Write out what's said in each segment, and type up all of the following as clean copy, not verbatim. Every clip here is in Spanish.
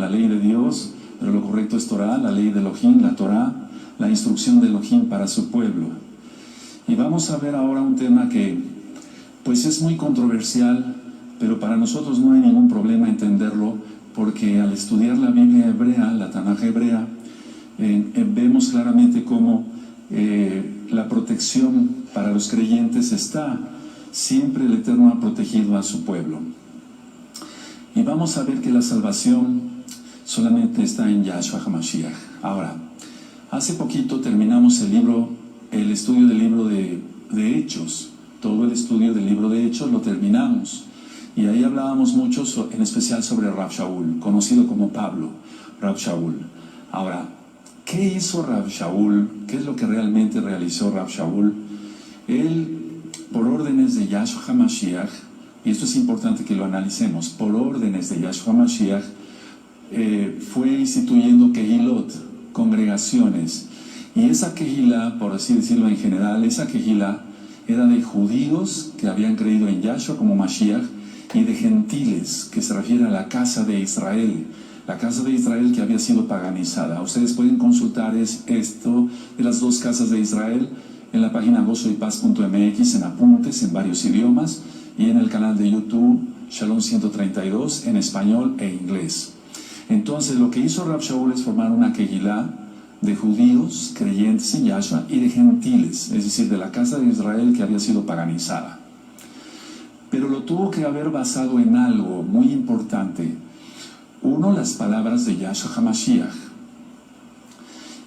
la ley de Dios, pero lo correcto es Torah, la ley de Elohim, la Torah, la instrucción de Elohim para su pueblo. Y vamos a ver ahora un tema que pues es muy controversial, pero para nosotros no hay ningún problema entenderlo, porque al estudiar la Biblia hebrea, la Tanaj hebrea, vemos claramente cómo la protección para los creyentes está. Siempre el Eterno ha protegido a su pueblo. Y vamos a ver que la salvación solamente está en Yahshua HaMashiach. Ahora, hace poquito terminamos el estudio del libro de Hechos. Todo el estudio del libro de Hechos lo terminamos. Y ahí hablábamos mucho, en especial sobre Rav Shaul, conocido como Pablo, Rav Shaul. Ahora, ¿qué hizo Rav Shaul? ¿Qué es lo que realmente realizó Rav Shaul? Él, por órdenes de Yahshua HaMashiach, y esto es importante que lo analicemos, por órdenes de Yahshua HaMashiach, fue instituyendo Kehilot, congregaciones. Y esa Kehilá, por así decirlo en general, esa Kehilá era de judíos que habían creído en Yahshua como Mashiach, y de gentiles, que se refiere a la casa de Israel. La casa de Israel que había sido paganizada. Ustedes pueden consultar esto de las dos casas de Israel en la página gozoypaz.mx, en apuntes, en varios idiomas, y en el canal de YouTube Shalom 132 en español e inglés. Entonces lo que hizo Rav Shaul es formar una Kehilá de judíos creyentes en Yahshua y de gentiles, es decir, de la casa de Israel que había sido paganizada. Pero lo tuvo que haber basado en algo muy importante. Uno, las palabras de Yahshua HaMashiach.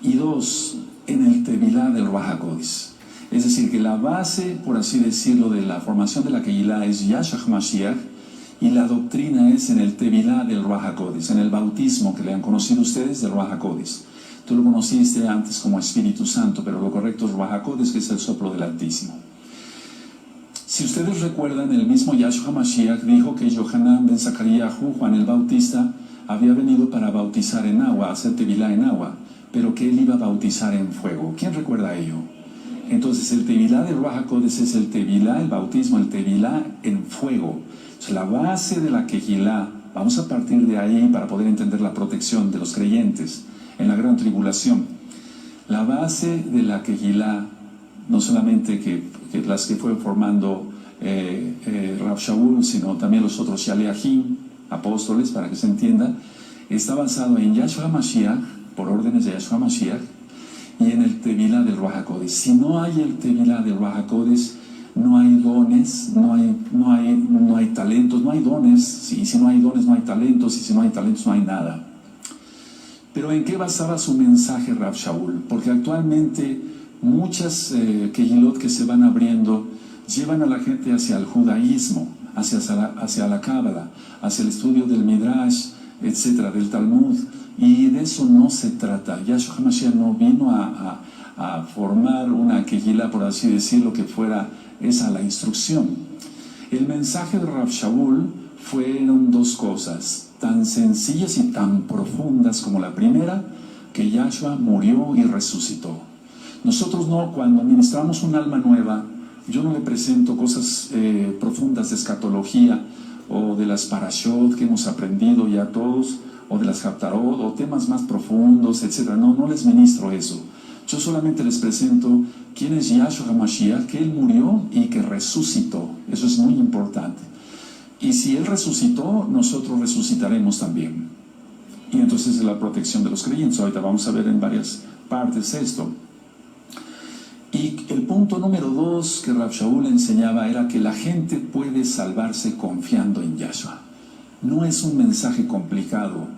Y dos, en el Tevilá del Ruach HaKodesh. Es decir, que la base, por así decirlo, de la formación de la Kehilá es Yahshua HaMashiach, y la doctrina es en el Tevilá del Ruach HaKodesh, en el bautismo que le han conocido ustedes del Ruach HaKodesh. Tú lo conociste antes como Espíritu Santo, pero lo correcto es Ruach HaKodesh, que es el soplo del Altísimo. Si ustedes recuerdan, el mismo Yahshua HaMashiach dijo que Yohanan ben Zacaríahu, Juan el Bautista, había venido para bautizar en agua, hacer Tevilá en agua, pero que él iba a bautizar en fuego. ¿Quién recuerda ello? Entonces el Tevilá de Ruach HaKodesh es el Tevilá, el bautismo, el Tevilá en fuego. Entonces, la base de la Kehilá, vamos a partir de ahí para poder entender la protección de los creyentes en la gran tribulación. La base de la Kehilá, no solamente que las que fue formando Rav Shaul, sino también los otros Shaliachim, apóstoles, para que se entienda, está basado en Yahshua HaMashiach, por órdenes de Yahshua HaMashiach, y en el Tevilá del Ruach HaKodesh. Si no hay el Tevilá del Ruach HaKodesh, no hay dones, no hay talentos, no hay dones. Y si no hay dones, no hay talentos, y si no hay talentos, no hay nada. Pero ¿en qué basaba su mensaje Rav Shaul? Porque actualmente muchas Kehilot que se van abriendo llevan a la gente hacia el judaísmo, hacia la Cábala, hacia el estudio del Midrash, etcétera, del Talmud. Y de eso no se trata. Yahshua HaMashiach no vino a formar una Kehilá, por así decirlo, que fuera esa la instrucción. El mensaje de Rav Shaul fueron dos cosas, tan sencillas y tan profundas como la primera, que Yahshua murió y resucitó. Nosotros no, cuando ministramos un alma nueva, yo no le presento cosas profundas de escatología o de las parashot que hemos aprendido ya todos, o de las haftarot, o temas más profundos, etc. No les ministro eso. Yo solamente les presento quién es Yahshua HaMashiach, que Él murió y que resucitó. Eso es muy importante. Y si Él resucitó, nosotros resucitaremos también. Y entonces es la protección de los creyentes. Ahorita vamos a ver en varias partes esto. Y el punto número 2 que Rav Shaul enseñaba era que la gente puede salvarse confiando en Yahshua. No es un mensaje complicado.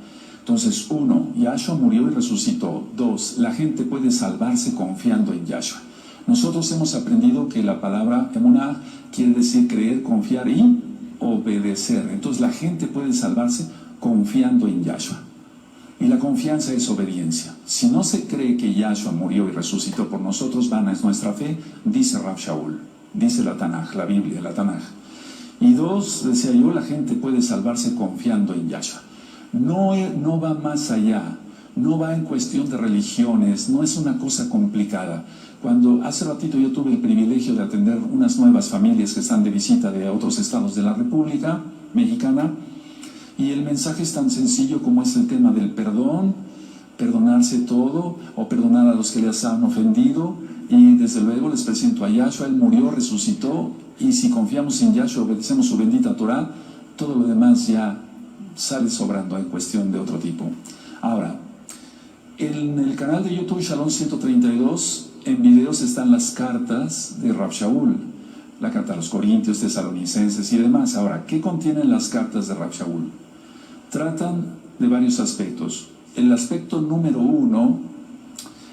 Entonces, 1, Yahshua murió y resucitó. 2, la gente puede salvarse confiando en Yahshua. Nosotros hemos aprendido que la palabra emuná quiere decir creer, confiar y obedecer. Entonces, la gente puede salvarse confiando en Yahshua. Y la confianza es obediencia. Si no se cree que Yahshua murió y resucitó por nosotros, vana es nuestra fe, dice Rav Shaul, dice la Tanaj, la Biblia, la Tanaj. Y 2, decía yo, la gente puede salvarse confiando en Yahshua. No va más allá, no va en cuestión de religiones, no es una cosa complicada. Cuando hace ratito yo tuve el privilegio de atender unas nuevas familias que están de visita de otros estados de la República Mexicana, Y el mensaje es tan sencillo como es el tema del perdón, perdonarse todo o perdonar a los que les han ofendido. Y desde luego les presento a Yahshua, Él murió, resucitó, y si confiamos en Yahshua, obedecemos su bendita Torah, todo lo demás ya sale sobrando en cuestión de otro tipo. Ahora, en el canal de YouTube Shalom 132, en videos están las cartas de Rav Shaul, la carta a los Corintios, Tesalonicenses y demás. Ahora, ¿qué contienen las cartas de Rav Shaul? Tratan de varios aspectos. El aspecto número 1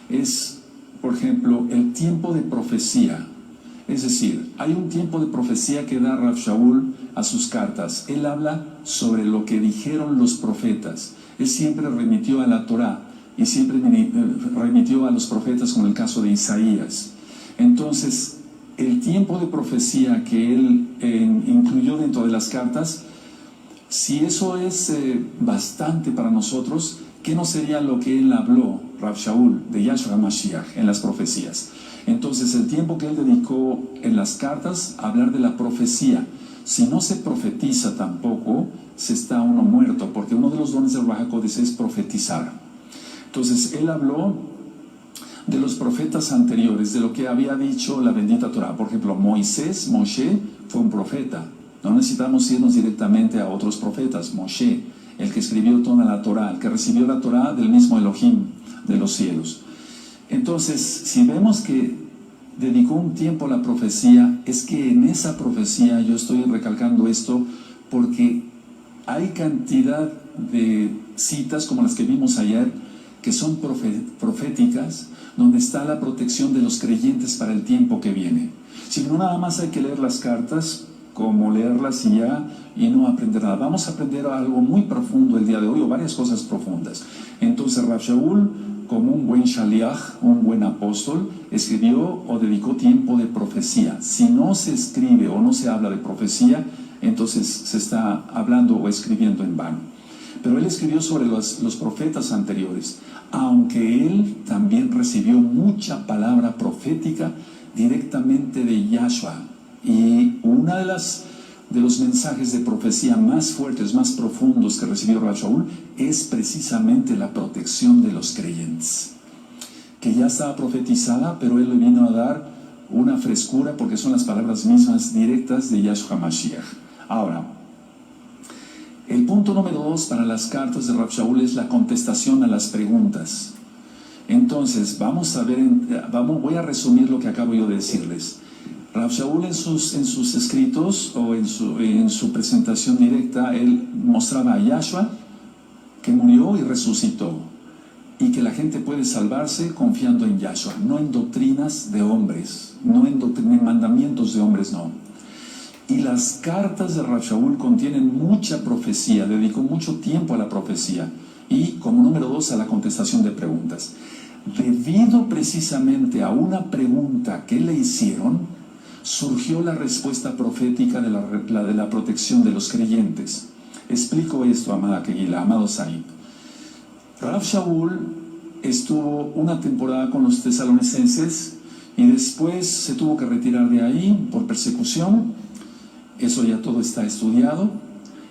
es, por ejemplo, el tiempo de profecía. Es decir, hay un tiempo de profecía que da Rav Shaul a sus cartas. Él habla sobre lo que dijeron los profetas. Él siempre remitió a la Torá y siempre remitió a los profetas, como el caso de Isaías. Entonces, el tiempo de profecía que él incluyó dentro de las cartas, si eso es bastante para nosotros, ¿qué no sería lo que él habló, Rav Shaul, de Yahshua HaMashiach en las profecías? Entonces, el tiempo que él dedicó en las cartas a hablar de la profecía. Si no se profetiza tampoco, se está uno muerto, porque uno de los dones del Ruach HaKodesh es profetizar. Entonces, él habló de los profetas anteriores, de lo que había dicho la bendita Torah. Por ejemplo, Moisés, Moshe, fue un profeta. No necesitamos irnos directamente a otros profetas. Moshe, el que escribió toda la Torah, el que recibió la Torah del mismo Elohim de los cielos. Entonces, si vemos que dedicó un tiempo a la profecía, es que en esa profecía, yo estoy recalcando esto porque hay cantidad de citas como las que vimos ayer, que son proféticas, donde está la protección de los creyentes para el tiempo que viene. Si no, nada más hay que leer las cartas, como leerlas y ya, y no aprender nada. Vamos a aprender algo muy profundo el día de hoy, o varias cosas profundas. Entonces, Rav Shaul, como un buen shaliach, un buen apóstol, escribió o dedicó tiempo de profecía. Si no se escribe o no se habla de profecía, entonces se está hablando o escribiendo en vano. Pero él escribió sobre los profetas anteriores, aunque él también recibió mucha palabra profética directamente de Yahshua. Y una de los mensajes de profecía más fuertes, más profundos que recibió Rav Shaul es precisamente la protección de los creyentes, que ya estaba profetizada, pero él le vino a dar una frescura porque son las palabras mismas directas de Yahshua HaMashiach. Ahora, el punto número 2 para las cartas de Rav Shaul es la contestación a las preguntas. Entonces, vamos a ver, voy a resumir lo que acabo yo de decirles. Rav Shaul en sus escritos o en su presentación directa, él mostraba a Yahshua que murió y resucitó, y que la gente puede salvarse confiando en Yahshua, no en doctrinas de hombres, no en mandamientos de hombres, no. Y las cartas de Rav Shaul contienen mucha profecía, dedicó mucho tiempo a la profecía, y como número 2 a la contestación de preguntas. Debido precisamente a una pregunta que le hicieron, surgió la respuesta profética de la protección de los creyentes. Explico esto, amada Kegila, amado Said. Rav Shaul estuvo una temporada con los tesalonicenses y después se tuvo que retirar de ahí por persecución. Eso ya todo está estudiado.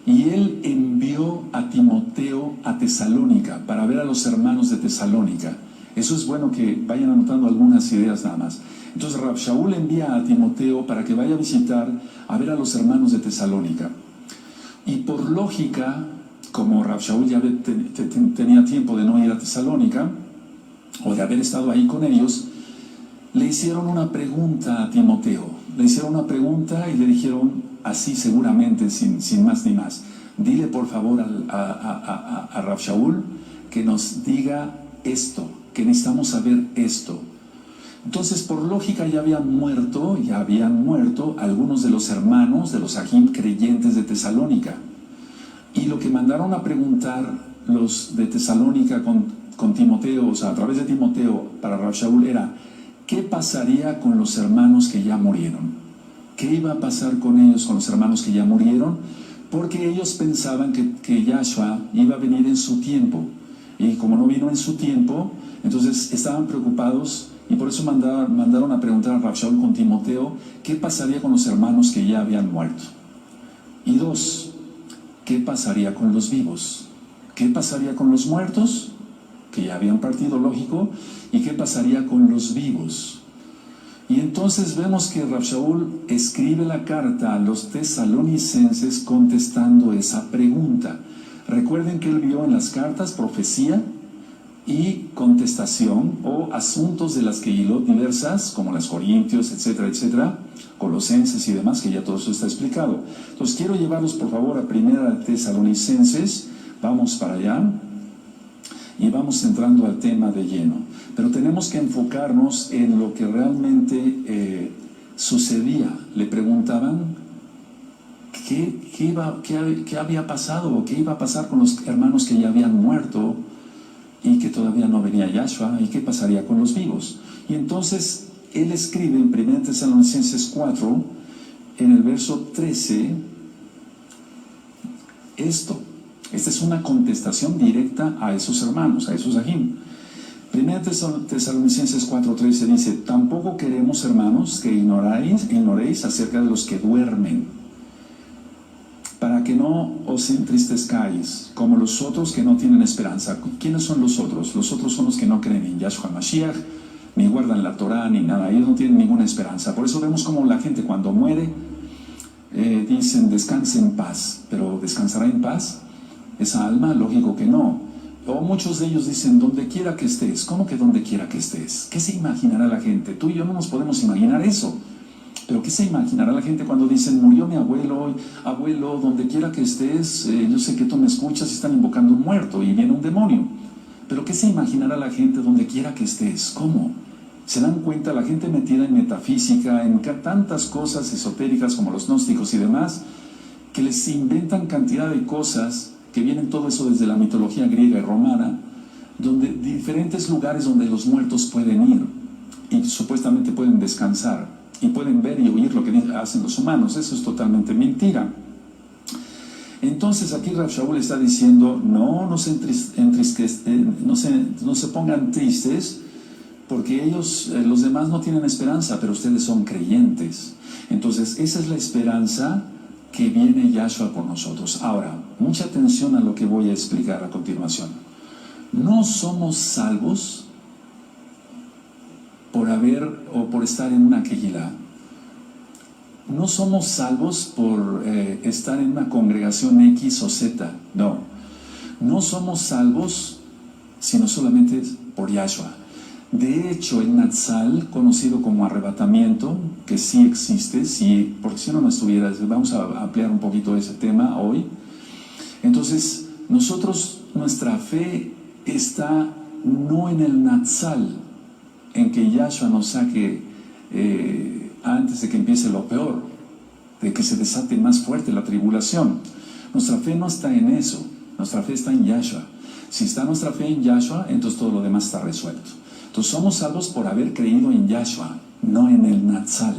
Y él envió a Timoteo a Tesalónica para ver a los hermanos de Tesalónica. Eso es bueno que vayan anotando algunas ideas nada más. Entonces Rav Shaul envía a Timoteo para que vaya a visitar, a ver a los hermanos de Tesalónica. Y por lógica, como Rav Shaul ya tenía tiempo de no ir a Tesalónica, o de haber estado ahí con ellos, le hicieron una pregunta a Timoteo. Le hicieron una pregunta y le dijeron así seguramente, sin más ni más: dile por favor a Rav Shaul que nos diga esto, que necesitamos saber esto. Entonces, por lógica, ya habían muerto algunos de los hermanos de los Ajim creyentes de Tesalónica. Y lo que mandaron a preguntar los de Tesalónica con Timoteo, o sea, a través de Timoteo para Rav Shaul, era: ¿qué pasaría con los hermanos que ya murieron? ¿Qué iba a pasar con ellos, con los hermanos que ya murieron? Porque ellos pensaban que Yahshua iba a venir en su tiempo. Y como no vino en su tiempo, entonces estaban preocupados, y por eso mandaron a preguntar a Rav Shaul con Timoteo qué pasaría con los hermanos que ya habían muerto. Y 2, ¿qué pasaría con los vivos? ¿Qué pasaría con los muertos? Que ya habían partido, lógico. ¿Y qué pasaría con los vivos? Y entonces vemos que Rav Shaul escribe la carta a los tesalonicenses contestando esa pregunta. Recuerden que él vio en las cartas profecía y contestación o asuntos de las que hiló diversas, como las Corintios, etcétera, etcétera, Colosenses y demás, que ya todo eso está explicado. Entonces quiero llevarlos por favor a Primera Tesalonicenses. Vamos para allá y vamos entrando al tema de lleno. Pero tenemos que enfocarnos en lo que realmente sucedía. Le preguntaban qué había pasado o qué iba a pasar con los hermanos que ya habían muerto y que todavía no venía Yahshua, y qué pasaría con los vivos. Y entonces él escribe en 1 Tesalonicenses 4, en el verso 13, esto. Esta es una contestación directa a esos hermanos, a esos ajim. 1 Tesalonicenses 4:13 dice: tampoco queremos, hermanos, que ignoréis acerca de los que duermen, para que no os entristezcáis como los otros que no tienen esperanza. ¿Quiénes son los otros? Los otros son los que no creen en Yahshua Mashiach, ni guardan la Torah, ni nada. Ellos no tienen ninguna esperanza. Por eso vemos como la gente cuando muere dicen descanse en paz. Pero ¿descansará en paz esa alma? Lógico que no. O muchos de ellos dicen donde quiera que estés. ¿Cómo que donde quiera que estés? ¿Qué se imaginará la gente? Tú y yo no nos podemos imaginar eso. Pero ¿qué se imaginará la gente cuando dicen murió mi abuelo? Abuelo, donde quiera que estés, yo sé que tú me escuchas y están invocando un muerto y viene un demonio. Pero ¿qué se imaginará la gente donde quiera que estés? ¿Cómo? ¿Se dan cuenta la gente metida en metafísica, en tantas cosas esotéricas como los gnósticos y demás, que les inventan cantidad de cosas que vienen todo eso desde la mitología griega y romana, donde diferentes lugares donde los muertos pueden ir y supuestamente pueden descansar y pueden ver y oír lo que hacen los humanos? Eso es totalmente mentira. Entonces aquí Rav Shaul está diciendo no se pongan tristes, porque ellos, los demás no tienen esperanza, pero ustedes son creyentes. Entonces esa es la esperanza que viene Yahshua por nosotros. Ahora, mucha atención a lo que voy a explicar a continuación. No somos salvos por estar en una quejilá. No somos salvos por estar en una congregación X o Z. No somos salvos sino solamente por Yahshua. De hecho, el Natsal, conocido como arrebatamiento, que sí existe, porque si no estuviera, vamos a ampliar un poquito ese tema hoy. Entonces, nuestra fe está no en el Natsal, en que Yahshua nos saque antes de que empiece lo peor, de que se desate más fuerte la tribulación. Nuestra fe no está en eso, nuestra fe está en Yahshua. Si está nuestra fe en Yahshua, entonces todo lo demás está resuelto. Entonces somos salvos por haber creído en Yahshua, no en el Natsal.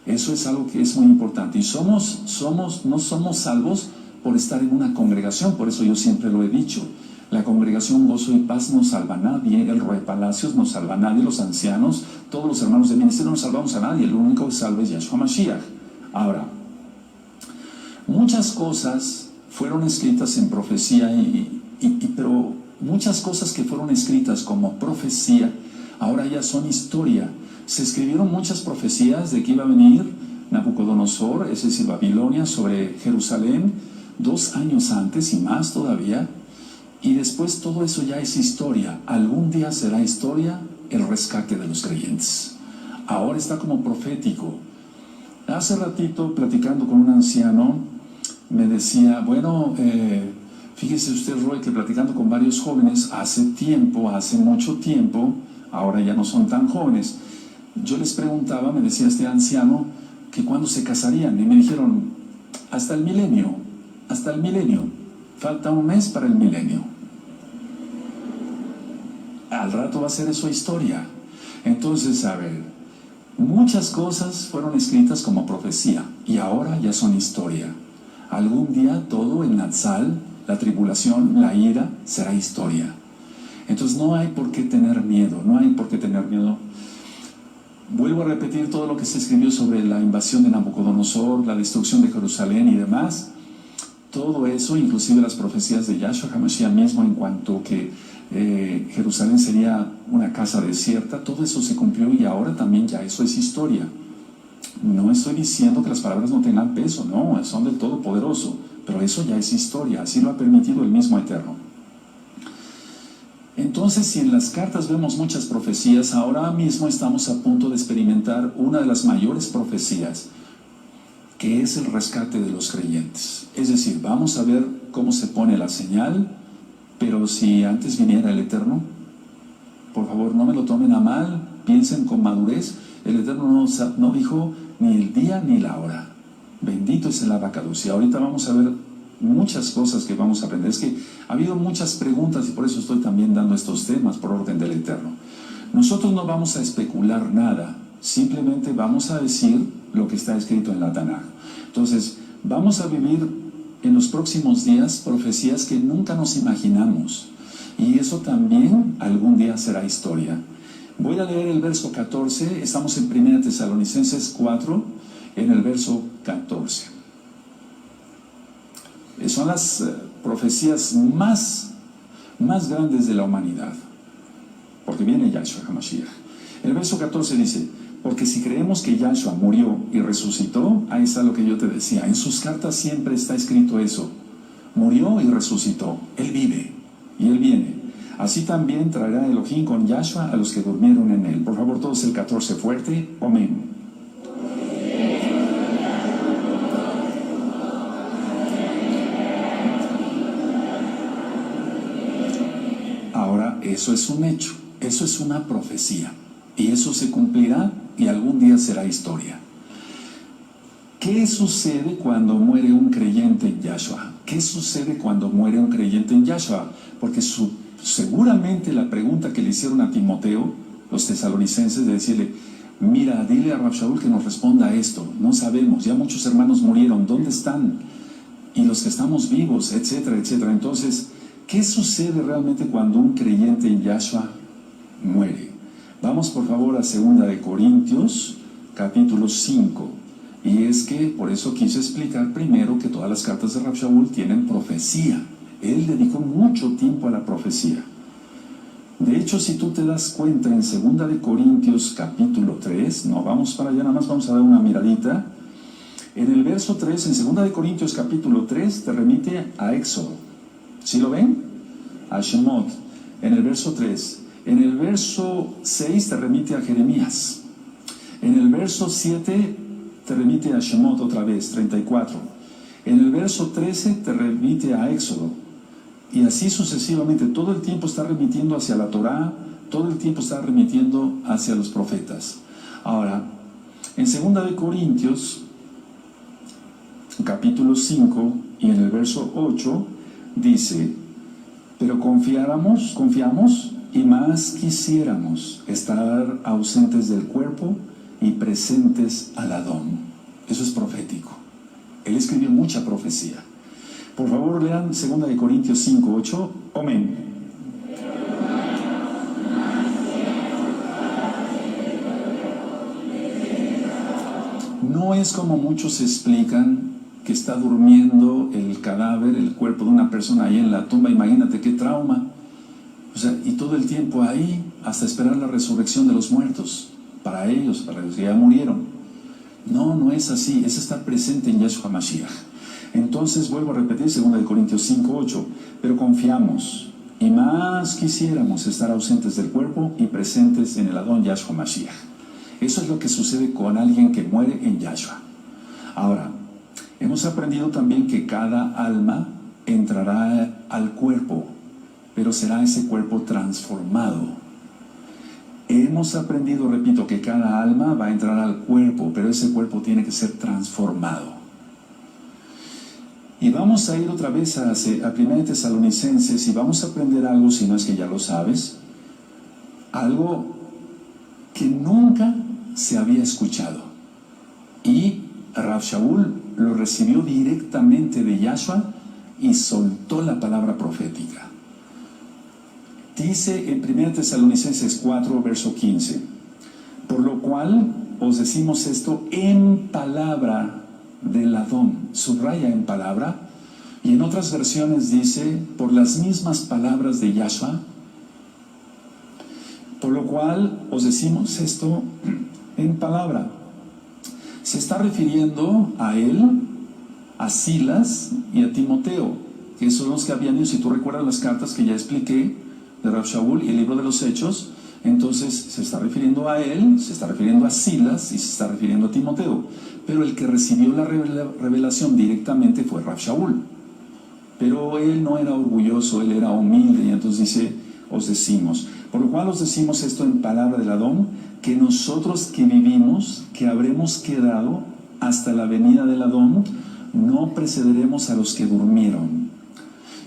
Eso es algo que es muy importante. Y no somos salvos por estar en una congregación. Por eso yo siempre lo he dicho. La congregación Gozo y Paz no salva a nadie. El Roe Palacios no salva a nadie. Los ancianos, todos los hermanos de ministerio no salvamos a nadie. El único que salva es Yahshua Mashiach. Ahora, muchas cosas fueron escritas en profecía pero muchas cosas que fueron escritas como profecía, ahora ya son historia. Se escribieron muchas profecías de que iba a venir Nabucodonosor, es decir, Babilonia, sobre Jerusalén, 2 años antes y más todavía. Y después todo eso ya es historia. Algún día será historia el rescate de los creyentes. Ahora está como profético. Hace ratito, platicando con un anciano, me decía, bueno, fíjese usted, Roy, que platicando con varios jóvenes hace mucho tiempo, ahora ya no son tan jóvenes, yo les preguntaba, me decía este anciano, que cuándo se casarían, y me dijeron, hasta el milenio, falta un mes para el milenio. Al rato va a ser eso historia. Entonces, a ver, muchas cosas fueron escritas como profecía, y ahora ya son historia. Algún día todo el Natsal, la tribulación, la ira, será historia. Entonces no hay por qué tener miedo, Vuelvo a repetir todo lo que se escribió sobre la invasión de Nabucodonosor, la destrucción de Jerusalén y demás. todo eso, inclusive las profecías de Yahshua HaMashiach mismo en cuanto que Jerusalén sería una casa desierta, todo eso se cumplió y ahora también ya eso es historia. No estoy diciendo que las palabras no tengan peso, no, son del Todopoderoso, pero eso ya es historia, así lo ha permitido el mismo Eterno. Entonces, si en las cartas vemos muchas profecías, ahora mismo estamos a punto de experimentar una de las mayores profecías, que es el rescate de los creyentes. Es decir, vamos a ver cómo se pone la señal, pero si antes viniera el Eterno, por favor no me lo tomen a mal, piensen con madurez. El Eterno no dijo ni el día ni la hora. Bendito es el Abacados. Y ahorita vamos a ver muchas cosas que vamos a aprender. Es que ha habido muchas preguntas y por eso estoy también dando estos temas por orden del Eterno. Nosotros no vamos a especular nada, simplemente vamos a decir lo que está escrito en la Tanaj. Entonces, vamos a vivir en los próximos días profecías que nunca nos imaginamos. Y eso también algún día será historia. Voy a leer el verso 14, estamos en 1 Tesalonicenses 4, en el verso 14. Son las profecías más grandes de la humanidad, porque viene Yahshua HaMashiach. El verso 14 dice: porque si creemos que Yahshua murió y resucitó, ahí está lo que yo te decía, en sus cartas siempre está escrito eso, murió y resucitó, Él vive y Él viene. Así también traerá Elohim con Yahshua a los que durmieron en Él. Por favor, todos el 14 fuerte, amén. Ahora, eso es un hecho, eso es una profecía, y eso se cumplirá y algún día será historia. ¿Qué sucede cuando muere un creyente en Yahshua? ¿Qué sucede cuando muere un creyente en Yahshua? Porque seguramente la pregunta que le hicieron a Timoteo, los tesalonicenses, de decirle: mira, dile a Rav Shaul que nos responda a esto, no sabemos, ya muchos hermanos murieron, ¿dónde están? Y los que estamos vivos, etcétera, etcétera. Entonces, ¿qué sucede realmente cuando un creyente en Yahshua muere? Vamos por favor a 2 Corintios, capítulo 5. Y es que por eso quise explicar primero que todas las cartas de Rav Shaul tienen profecía. Él dedicó mucho tiempo a la profecía. De hecho, si tú te das cuenta, en 2 Corintios, capítulo 3, no vamos para allá, nada más vamos a dar una miradita. En el verso 3, en 2 Corintios, capítulo 3, te remite a Éxodo. ¿Sí lo ven? A Shemot, en el verso 3. En el verso 6 te remite a Jeremías. En el verso 7 te remite a Shemot otra vez, 34. En el verso 13 te remite a Éxodo. Y así sucesivamente, todo el tiempo está remitiendo hacia la Torá, todo el tiempo está remitiendo hacia los profetas. Ahora, en 2 Corintios, capítulo 5, y en el verso 8, dice: pero confiamos y más quisiéramos estar ausentes del cuerpo y presentes al Adón. Eso es profético. Él escribió mucha profecía. Por favor, lean 2 Corintios 5, 8. Amén. No es como muchos explican, que está durmiendo el cadáver, el cuerpo de una persona ahí en la tumba. Imagínate qué trauma. O sea, y todo el tiempo ahí hasta esperar la resurrección de los muertos, para ellos, para los que ya murieron. No, no es así, es estar presente en Yahshua Mashiach. Entonces vuelvo a repetir 2 Corintios 5, 8, pero confiamos y más quisiéramos estar ausentes del cuerpo y presentes en el Adón Yahshua Mashiach. Eso es lo que sucede con alguien que muere en Yahshua. Ahora, hemos aprendido también que cada alma entrará al cuerpo, pero será ese cuerpo transformado. Hemos aprendido, repito, que cada alma va a entrar al cuerpo, pero ese cuerpo tiene que ser transformado. Y vamos a ir otra vez a 1 Tesalonicenses y vamos a aprender algo, si no es que ya lo sabes, algo que nunca se había escuchado. Y Rav Shaul lo recibió directamente de Yahshua y soltó la palabra profética. Dice en 1 Tesalonicenses 4, verso 15: por lo cual os decimos esto en palabra del Adón. Subraya en palabra, Y en otras versiones dice, por las mismas palabras de Yahshua, por lo cual os decimos esto en palabra. Se está refiriendo a él, a Silas y a Timoteo, que son los que habían ido, si tú recuerdas las cartas que ya expliqué, de Rav Shaul y el libro de los Hechos. Entonces se está refiriendo a él, se está refiriendo a Silas y se está refiriendo a Timoteo. Pero el que recibió la revelación directamente fue Rav Shaul. Pero él no era orgulloso, él era humilde, y entonces dice, os decimos. Por lo cual os decimos esto en palabra del Adón, que nosotros que vivimos, que habremos quedado hasta la venida del Adón, no precederemos a los que durmieron.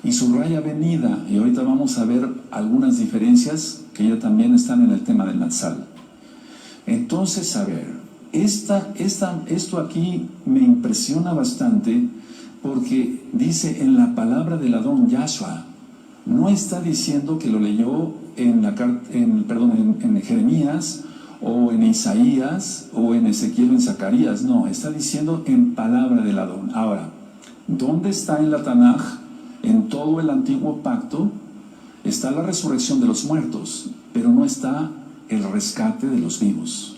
Y subraya venida, y ahorita vamos a ver algunas diferencias que ya también están en el tema del Natsal. Entonces, a ver, esto aquí me impresiona bastante, porque dice en la palabra del Adón Yahshua, no está diciendo que lo leyó en Jeremías, o en Isaías, o en Ezequiel, o en Zacarías. No, está diciendo en palabra del Adón. Ahora, ¿dónde está en la Tanaj? En todo el antiguo pacto está la resurrección de los muertos, pero no está el rescate de los vivos.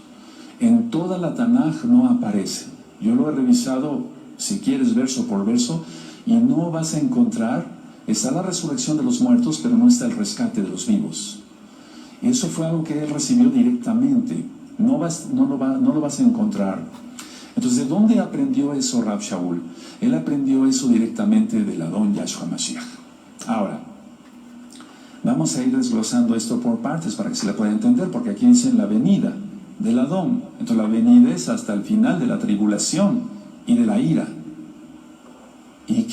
En toda la Tanaj no aparece. Yo lo he revisado, si quieres, verso por verso, y no vas a encontrar. Está la resurrección de los muertos, pero no está el rescate de los vivos. Y eso fue algo que él recibió directamente. No lo vas a encontrar. Entonces, ¿de dónde aprendió eso Rav Shaul? Él aprendió eso directamente del Adón Yahshua Mashiach. Ahora, vamos a ir desglosando esto por partes para que se la pueda entender, porque aquí dicen la venida del Adón. Entonces, la venida es hasta el final de la tribulación y de la ira. ¿Y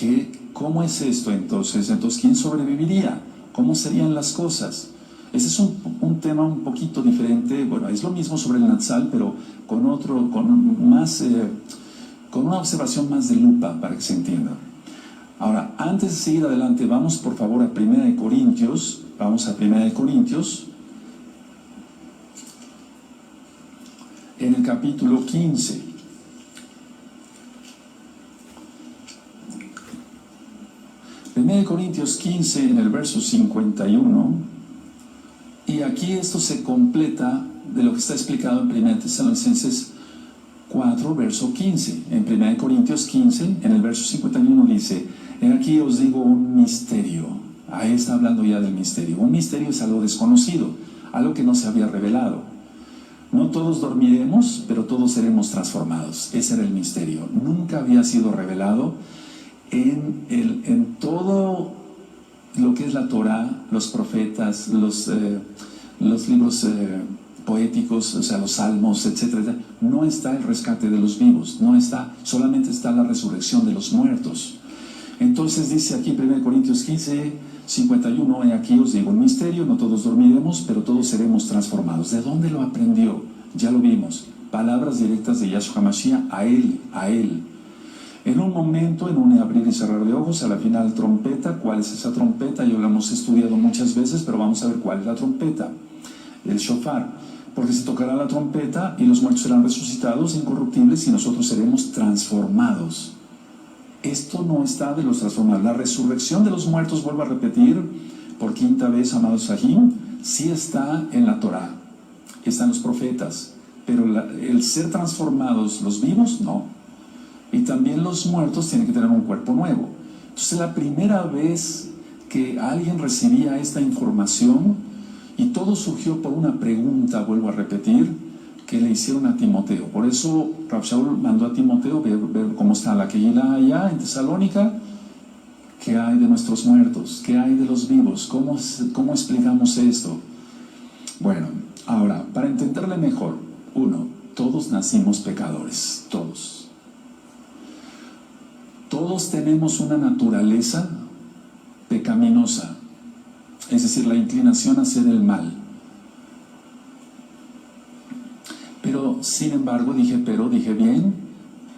cómo es esto entonces? Entonces, ¿quién sobreviviría? ¿Cómo serían las cosas? Ese es un tema un poquito diferente. Bueno, es lo mismo sobre el Natsal, pero con una observación más de lupa para que se entienda. Ahora, antes de seguir adelante, vamos por favor a 1 Corintios. Vamos a 1 Corintios, en el capítulo 15. Primera de Corintios 15, en el verso 51. Y aquí esto se completa de lo que está explicado en 1 Tesalonicenses 4, verso 15. En 1 Corintios 15, en el verso 51 dice, aquí os digo un misterio. Ahí está hablando ya del misterio. Un misterio es algo desconocido, algo que no se había revelado. No todos dormiremos, pero todos seremos transformados. Ese era el misterio. Nunca había sido revelado en todo lo que es la Torah, los profetas, los libros poéticos, o sea, los salmos, etcétera. No está el rescate de los vivos, solamente está la resurrección de los muertos. Entonces dice aquí 1 Corintios 15, 51, y aquí os digo un misterio, no todos dormiremos, pero todos seremos transformados. ¿De dónde lo aprendió? Ya lo vimos, palabras directas de Yahshua Mashiach a él. En un momento, en un abrir y cerrar de ojos, a la final trompeta. ¿Cuál es esa trompeta? Ya lo hemos estudiado muchas veces, pero vamos a ver cuál es la trompeta. El shofar. Porque se tocará la trompeta y los muertos serán resucitados incorruptibles y nosotros seremos transformados. Esto no está de los transformados. La resurrección de los muertos, vuelvo a repetir, por quinta vez, amados Sahim, sí está en la Torah, están los profetas, pero el ser transformados, los vivos, no. Y también los muertos tienen que tener un cuerpo nuevo. Entonces, la primera vez que alguien recibía esta información, y todo surgió por una pregunta, vuelvo a repetir, que le hicieron a Timoteo. Por eso Rav Shaul mandó a Timoteo ver cómo está la Kehilá allá en Tesalónica. ¿Qué hay de nuestros muertos? ¿Qué hay de los vivos? ¿Cómo explicamos esto? Bueno, ahora, para entenderle mejor, todos nacimos pecadores, todos. Todos tenemos una naturaleza pecaminosa, es decir, la inclinación a hacer el mal. Pero, sin embargo, dije bien,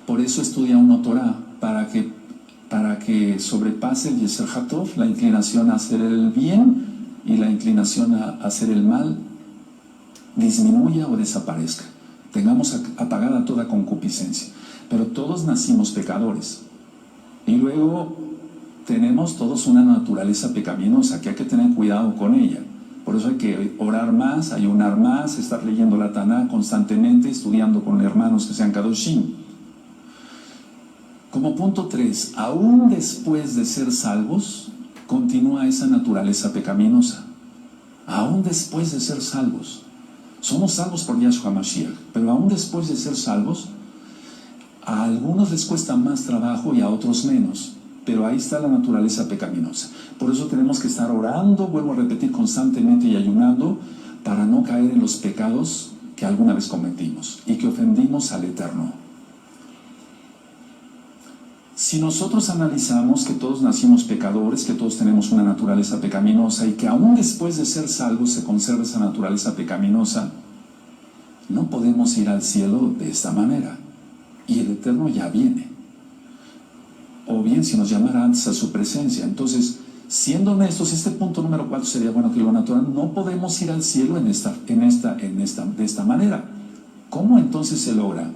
por eso estudia uno Torah, para que sobrepase el Yeser Hatov, la inclinación a hacer el bien, y la inclinación a hacer el mal disminuya o desaparezca. Tengamos apagada toda concupiscencia. Pero todos nacimos pecadores. Y luego tenemos todos una naturaleza pecaminosa que hay que tener cuidado con ella. Por eso hay que orar más, ayunar más, estar leyendo la Taná constantemente, estudiando con hermanos que sean Kadoshim. Como punto 3, aún después de ser salvos, continúa esa naturaleza pecaminosa. Aún después de ser salvos. Somos salvos por Yahshua Mashiach, pero aún después de ser salvos, a algunos les cuesta más trabajo y a otros menos. Pero ahí está la naturaleza pecaminosa. Por eso tenemos que estar orando, vuelvo a repetir, constantemente y ayunando, para no caer en los pecados que alguna vez cometimos y que ofendimos al Eterno. Si nosotros analizamos que todos nacimos pecadores, que todos tenemos una naturaleza pecaminosa y que aún después de ser salvos se conserva esa naturaleza pecaminosa, no podemos ir al cielo de esta manera. Y el Eterno ya viene. O bien si nos llamara antes a su presencia. Entonces, siendo honestos, este punto número 4 sería bueno que lo natural. No podemos ir al cielo de esta manera. ¿Cómo entonces se logra?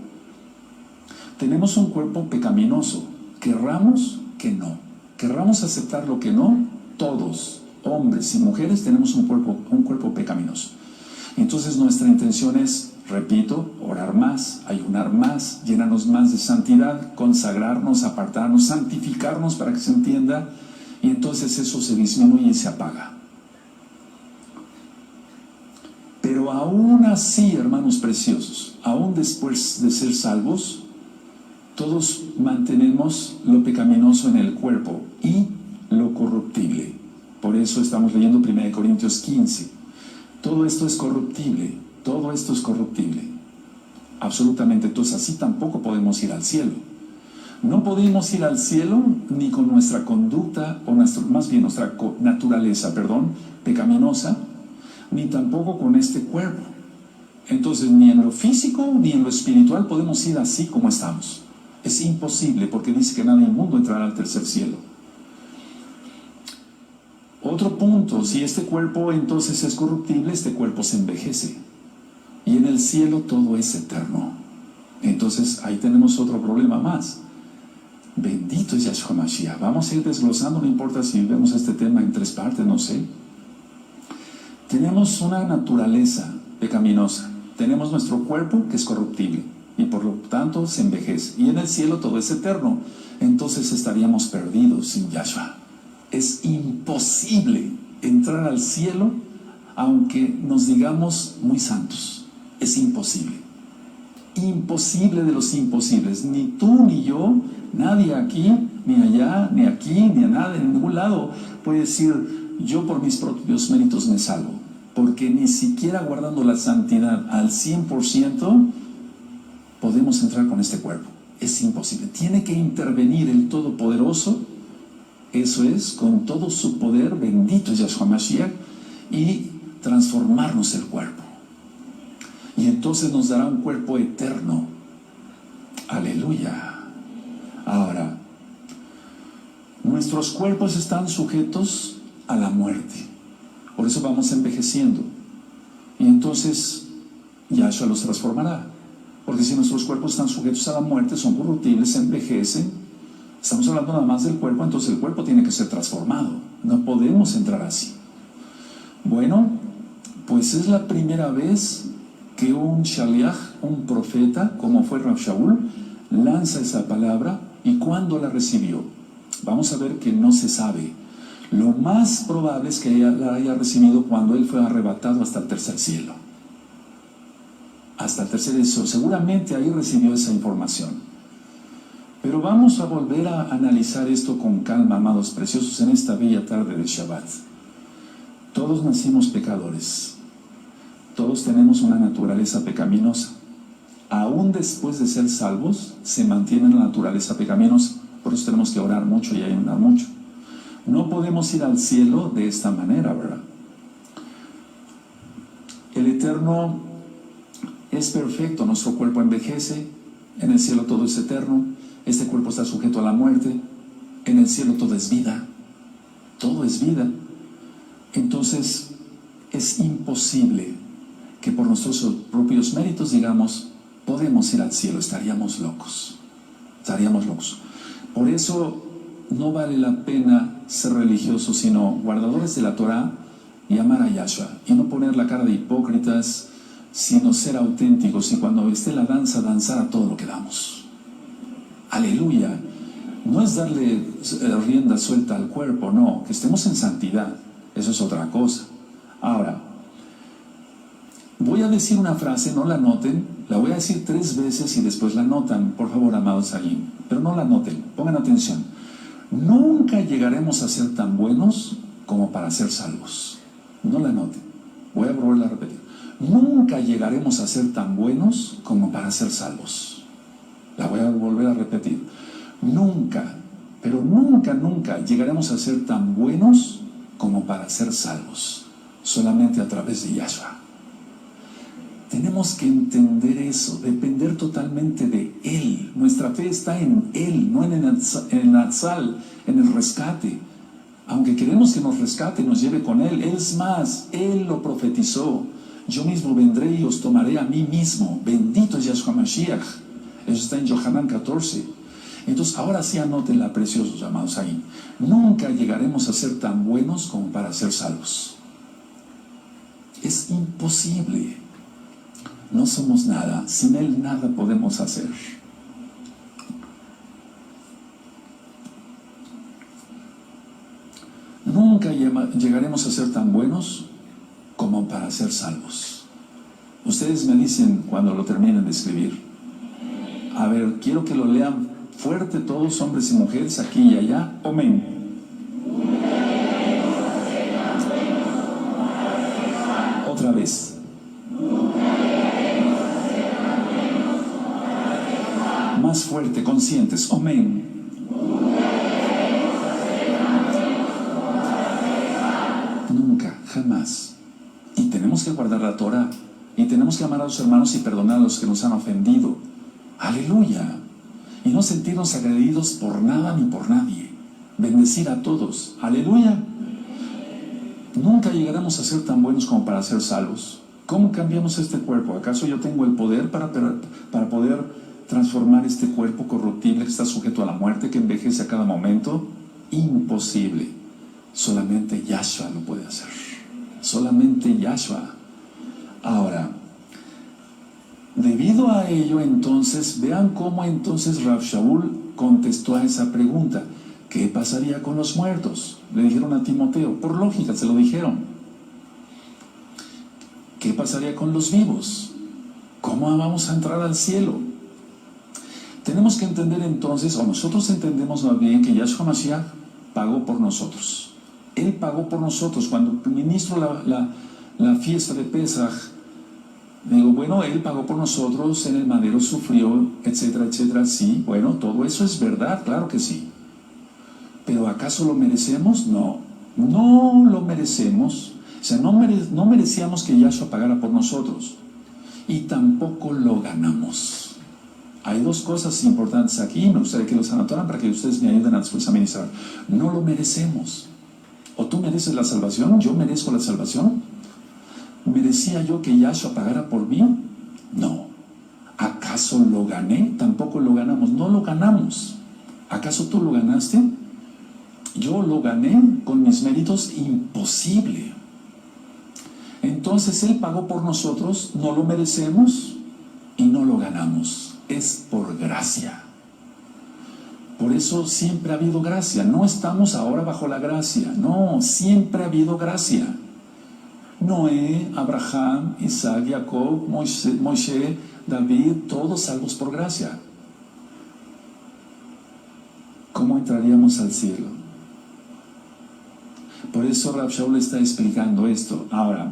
Tenemos un cuerpo pecaminoso. Querramos que no. Querramos aceptar lo que no. Todos, hombres y mujeres, tenemos un cuerpo pecaminoso. Entonces nuestra intención es, repito, orar más, ayunar más, llenarnos más de santidad, consagrarnos, apartarnos, santificarnos para que se entienda, y entonces eso se disminuye y se apaga. Pero aún así, hermanos preciosos, aún después de ser salvos, todos mantenemos lo pecaminoso en el cuerpo y lo corruptible. Por eso estamos leyendo 1 Corintios 15. Todo esto es corruptible. Todo esto es corruptible. Absolutamente. Entonces así tampoco podemos ir al cielo. No podemos ir al cielo ni con nuestra conducta, o más bien nuestra naturaleza, pecaminosa, ni tampoco con este cuerpo. Entonces ni en lo físico ni en lo espiritual podemos ir así como estamos. Es imposible, porque dice que nadie inmundo entrará al tercer cielo. Otro punto, si este cuerpo entonces es corruptible, este cuerpo se envejece. Y en el cielo todo es eterno. Entonces ahí tenemos otro problema más. Bendito es Yahshua Mashiach. Vamos a ir desglosando, no importa si vemos este tema en 3 partes, no sé. Tenemos una naturaleza pecaminosa. Tenemos nuestro cuerpo que es corruptible y por lo tanto se envejece. Y en el cielo todo es eterno. Entonces estaríamos perdidos sin Yahshua. Es imposible entrar al cielo aunque nos digamos muy santos. Es imposible. Imposible de los imposibles. Ni tú ni yo, nadie aquí, ni allá, ni aquí, ni a nada, en ningún lado puede decir, yo por mis propios méritos me salvo. Porque ni siquiera guardando la santidad al 100% podemos entrar con este cuerpo. Es imposible. Tiene que intervenir el Todopoderoso. Eso es, con todo su poder, bendito es Yahshua Mashiach, y transformarnos el cuerpo. Y entonces nos dará un cuerpo eterno. Aleluya. Ahora, nuestros cuerpos están sujetos a la muerte. Por eso vamos envejeciendo. Y entonces Yahshua los transformará. Porque si nuestros cuerpos están sujetos a la muerte, son corruptibles, se envejecen. Estamos hablando nada más del cuerpo, entonces el cuerpo tiene que ser transformado. No podemos entrar así. Bueno, pues es la primera vez que un shaliach, un profeta, como fue Rav Shaul, lanza esa palabra. ¿Y cuándo la recibió? Vamos a ver que no se sabe. Lo más probable es que la haya recibido cuando él fue arrebatado hasta el tercer cielo. Hasta el tercer cielo. Seguramente ahí recibió esa información. Pero vamos a volver a analizar esto con calma, amados preciosos, en esta bella tarde de Shabbat. Todos nacimos pecadores. Todos tenemos una naturaleza pecaminosa. Aún después de ser salvos, se mantiene la naturaleza pecaminosa. Por eso tenemos que orar mucho y ayunar mucho. No podemos ir al cielo de esta manera, ¿verdad? El Eterno es perfecto. Nuestro cuerpo envejece. En el cielo todo es eterno. Este cuerpo está sujeto a la muerte. En el cielo todo es vida. Todo es vida. Entonces, es imposible que por nuestros propios méritos digamos, podemos ir al cielo. Estaríamos locos. Estaríamos locos. Por eso, no vale la pena ser religiosos, sino guardadores de la Torah y amar a Yahshua. Y no poner la cara de hipócritas, sino ser auténticos. Y cuando esté la danza, danzar a todo lo que damos. Aleluya. No es darle rienda suelta al cuerpo, no. Que estemos en santidad. Eso es otra cosa. Ahora, voy a decir una frase, no la noten. La voy a decir 3 veces y después la notan. Por favor, amados allí. Pero no la noten. Pongan atención. Nunca llegaremos a ser tan buenos como para ser salvos. No la noten. Voy a volver a repetir. Nunca llegaremos a ser tan buenos como para ser salvos. La voy a volver a repetir. Nunca, pero nunca, nunca llegaremos a ser tan buenos como para ser salvos. Solamente a través de Yahshua. Tenemos que entender eso, depender totalmente de Él. Nuestra fe está en Él, no en el Natsal, en el rescate. Aunque queremos que nos rescate, nos lleve con Él. Es más, Él lo profetizó. Yo mismo vendré y os tomaré a mí mismo. Bendito es Yahshua Mashiach. Eso está en Yohanan 14. Entonces, ahora sí anótenla, preciosos amados ahí. Nunca llegaremos a ser tan buenos como para ser salvos. Es imposible. No somos nada. Sin Él nada podemos hacer. Nunca llegaremos a ser tan buenos como para ser salvos. Ustedes me dicen cuando lo terminen de escribir. A ver, quiero que lo lean fuerte todos, hombres y mujeres, aquí y allá. Amén. Otra vez. Más fuerte, conscientes. Amén. Nunca, jamás. Y tenemos que guardar la Torah. Y tenemos que amar a los hermanos y perdonar a los que nos han ofendido. Aleluya. Y no sentirnos agredidos por nada ni por nadie. Bendecir a todos. Aleluya. Nunca llegaremos a ser tan buenos como para ser salvos. ¿Cómo cambiamos este cuerpo? ¿Acaso yo tengo el poder para poder transformar este cuerpo corruptible que está sujeto a la muerte, que envejece a cada momento? Imposible. Solamente Yahshua lo puede hacer. Solamente Yahshua. Ahora, debido a ello, entonces, vean cómo entonces Rav Shaul contestó a esa pregunta. ¿Qué pasaría con los muertos? Le dijeron a Timoteo. Por lógica, se lo dijeron. ¿Qué pasaría con los vivos? ¿Cómo vamos a entrar al cielo? Tenemos que entender entonces, o nosotros entendemos más bien, que Yahshua Mashiach pagó por nosotros. Él pagó por nosotros. Cuando ministro la fiesta de Pesaj, digo, bueno, Él pagó por nosotros, en el madero sufrió, etcétera, etcétera. Sí, bueno, todo eso es verdad, claro que sí. ¿Pero acaso lo merecemos? No, no lo merecemos. O sea, no merecíamos que Yahshua pagara por nosotros. Y tampoco lo ganamos. Hay 2 cosas importantes aquí, me gustaría que los anotaran para que ustedes me ayuden a después a ministrar. No lo merecemos. ¿O tú mereces la salvación? ¿Yo merezco la salvación? ¿Merecía yo que Yahshua pagara por mí? No. ¿Acaso lo gané? Tampoco lo ganamos. No lo ganamos. ¿Acaso tú lo ganaste? Yo lo gané con mis méritos. Imposible. Entonces Él pagó por nosotros, no lo merecemos y no lo ganamos. Es por gracia. Por eso siempre ha habido gracia. No estamos ahora bajo la gracia. No, siempre ha habido gracia. Noé, Abraham, Isaac, Jacob, Moshe, David, todos salvos por gracia. ¿Cómo entraríamos al cielo? Por eso Rav Shaul está explicando esto. Ahora,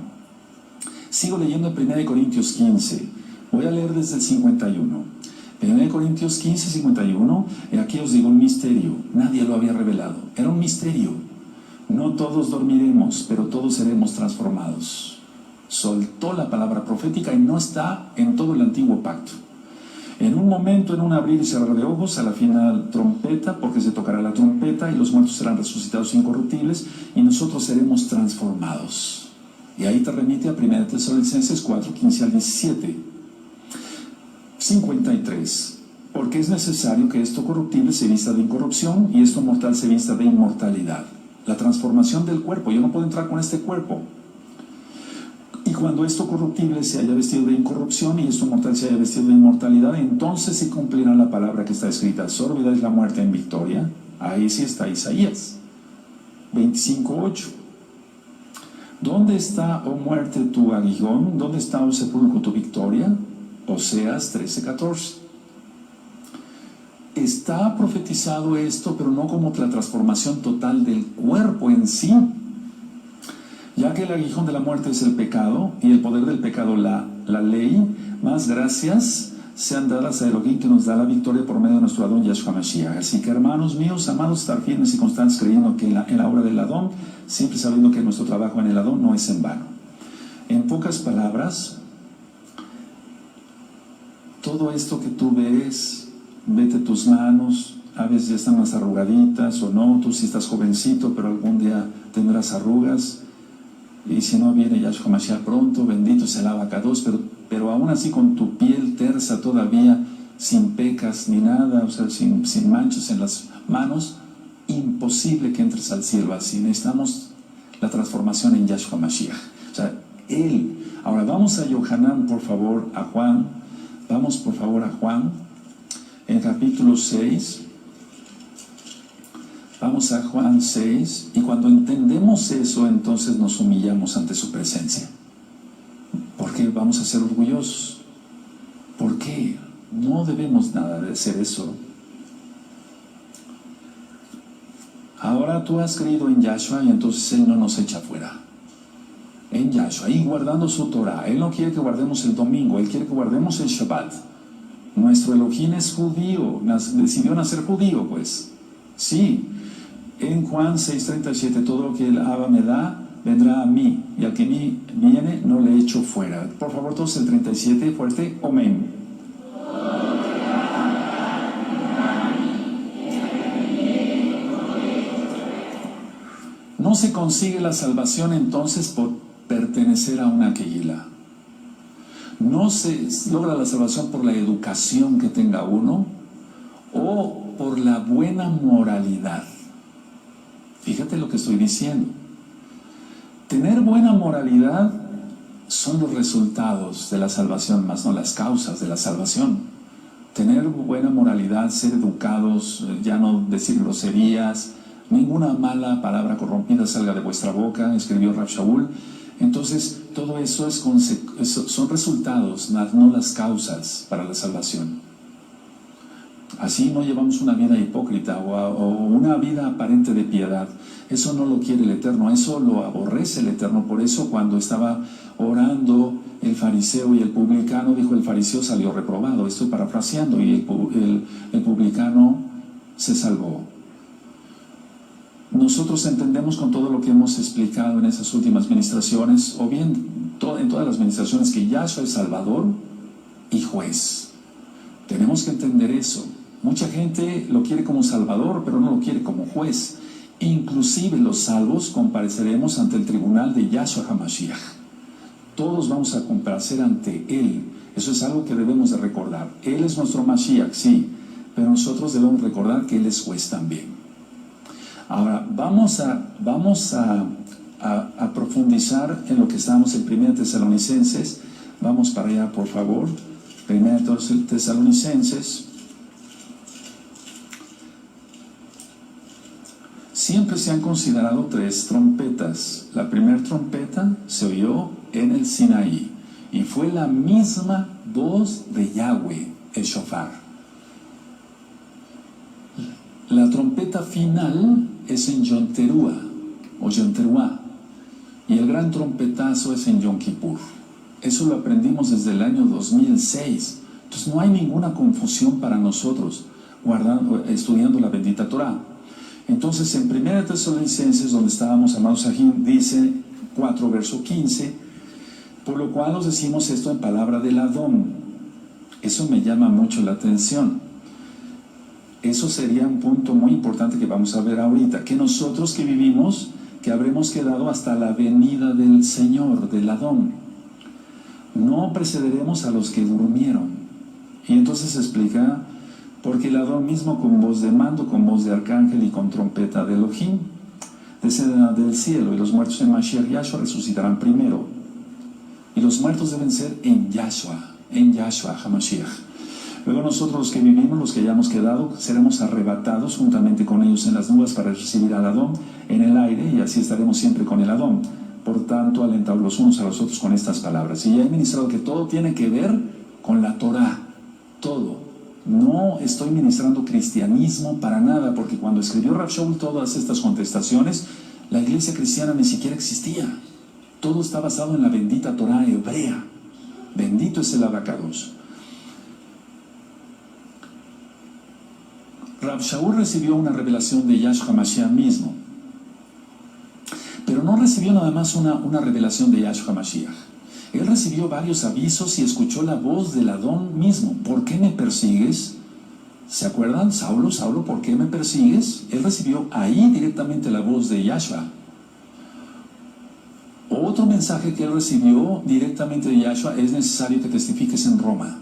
sigo leyendo en 1 Corintios 15. Voy a leer desde el 51. 1 Corintios 15, 51. Y aquí os digo un misterio. Nadie lo había revelado. Era un misterio. No todos dormiremos, pero todos seremos transformados. Soltó la palabra profética y no está en todo el antiguo pacto. En un momento, en un abrir y cerrar de ojos, a la final trompeta, porque se tocará la trompeta y los muertos serán resucitados incorruptibles y nosotros seremos transformados. Y ahí te remite a 1 Tesalonicenses 4, 15 al 17. 53. Porque es necesario que esto corruptible se vista de incorrupción y esto mortal se vista de inmortalidad. La transformación del cuerpo. Yo no puedo entrar con este cuerpo. Y cuando esto corruptible se haya vestido de incorrupción y esto mortal se haya vestido de inmortalidad, entonces se cumplirá la palabra que está escrita: sórbida es la muerte en victoria. Ahí sí está Isaías 25:8. ¿Dónde está, oh muerte, tu aguijón? ¿Dónde está, oh sepulcro, tu victoria? Oseas 13:14. Está profetizado esto, pero no como la transformación total del cuerpo en sí, ya que el aguijón de la muerte es el pecado y el poder del pecado la ley. Más gracias sean dadas a Elohim, que nos da la victoria por medio de nuestro Adón Yahshua Mashiach. Así que, hermanos míos, amados, estar firmes y constantes, creyendo que en la obra del Adón, siempre sabiendo que nuestro trabajo en el Adón no es en vano. En pocas palabras, todo esto que tú ves, vete tus manos, a veces ya están más arrugaditas o no, tú sí estás jovencito, pero algún día tendrás arrugas, y si no viene Yahshua Mashiach pronto, bendito sea el Abacados, pero aún así con tu piel tersa todavía, sin pecas ni nada, o sea, sin manchas en las manos, imposible que entres al cielo así. Necesitamos la transformación en Yahshua Mashiach, o sea, Él. Ahora vamos a Yohanan, por favor, a Juan, vamos por favor a Juan, en capítulo 6, vamos a Juan 6, y cuando entendemos eso, entonces nos humillamos ante su presencia. ¿Por qué vamos a ser orgullosos? ¿Por qué? No debemos nada de hacer eso. Ahora tú has creído en Yahshua y entonces Él no nos echa fuera. En Yahshua, y guardando su Torah. Él no quiere que guardemos el domingo, Él quiere que guardemos el Shabbat. Nuestro Elohim es judío, decidió nacer judío, pues. Sí, en Juan 6:37, todo lo que el Abba me da, vendrá a mí, y al que a mí viene, no le echo fuera. Por favor, todos el 37, fuerte, amén. No se consigue la salvación entonces por pertenecer a una quejilá. No se logra la salvación por la educación que tenga uno o por la buena moralidad. Fíjate lo que estoy diciendo. Tener buena moralidad son los resultados de la salvación, más no las causas de la salvación. Tener buena moralidad, ser educados, ya no decir groserías, ninguna mala palabra corrompida salga de vuestra boca, escribió Rav Shaul. Entonces, todo eso son resultados, no las causas para la salvación. Así no llevamos una vida hipócrita o una vida aparente de piedad. Eso no lo quiere el Eterno, eso lo aborrece el Eterno. Por eso cuando estaba orando el fariseo y el publicano, dijo: el fariseo salió reprobado. Estoy parafraseando, y el publicano se salvó. Nosotros entendemos con todo lo que hemos explicado en esas últimas ministraciones, o bien en todas las ministraciones, que Yahshua es Salvador y juez. Tenemos que entender eso. Mucha gente lo quiere como Salvador, pero no lo quiere como juez. Inclusive los salvos compareceremos ante el tribunal de Yahshua HaMashiach. Todos vamos a comparecer ante Él. Eso es algo que debemos de recordar. Él es nuestro Mashiach, sí, pero nosotros debemos recordar que Él es juez también. Ahora, vamos a profundizar en lo que estamos en 1 Tesalonicenses. Vamos para allá, por favor. 1 Tesalonicenses. Siempre se han considerado 3 trompetas. La primera trompeta se oyó en el Sinaí y fue la misma voz de Yahweh, el shofar. La trompeta final es en Yom Teruah o Yom Teruah, y el gran trompetazo es en Yom Kippur. Eso lo aprendimos desde el año 2006. Entonces no hay ninguna confusión para nosotros estudiando la bendita Torah. Entonces en 1 Tesalonicenses, donde estábamos, amados Sahim, dice 4 verso 15: por lo cual os decimos esto en palabra del Adón. Eso me llama mucho la atención. Eso sería un punto muy importante que vamos a ver ahorita, que nosotros que vivimos, que habremos quedado hasta la venida del Señor, del Adón, no precederemos a los que durmieron. Y entonces explica porque el Adón mismo con voz de mando, con voz de arcángel y con trompeta de Elohim descenderá del cielo, y los muertos en Mashiach Yahshua resucitarán primero. Y los muertos deben ser en Yahshua HaMashiach. Luego nosotros los que vivimos, los que hayamos quedado, seremos arrebatados juntamente con ellos en las nubes para recibir al Adón en el aire, y así estaremos siempre con el Adón. Por tanto, alentados los unos a los otros con estas palabras. Y ya he ministrado que todo tiene que ver con la Torah, todo. No estoy ministrando cristianismo para nada, porque cuando escribió Rav Shaul todas estas contestaciones, la iglesia cristiana ni siquiera existía. Todo está basado en la bendita Torah hebrea. Bendito es el Abacados. Rav Shaul recibió una revelación de Yahshua Mashiach mismo, pero no recibió nada más una revelación de Yahshua Mashiach. Él recibió varios avisos y escuchó la voz del Adón mismo. ¿Por qué me persigues? ¿Se acuerdan? Saulo, Saulo, ¿por qué me persigues? Él recibió ahí directamente la voz de Yahshua. Otro mensaje que él recibió directamente de Yahshua: es necesario que testifiques en Roma.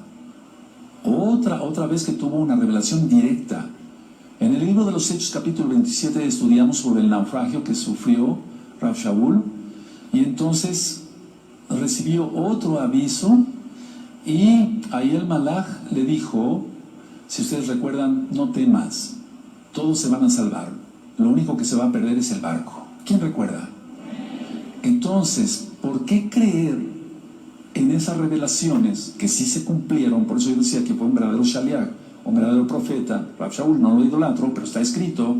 Otra vez que tuvo una revelación directa. En el libro de los Hechos, capítulo 27, estudiamos sobre el naufragio que sufrió Rav Shaul, y entonces recibió otro aviso, y ahí el Malaj le dijo, si ustedes recuerdan, no temas, todos se van a salvar, lo único que se va a perder es el barco. ¿Quién recuerda? Entonces, ¿por qué creer en esas revelaciones que sí se cumplieron? Por eso yo decía que fue un verdadero shaliach, un verdadero profeta. Rav Shaul no lo idolatro, pero está escrito.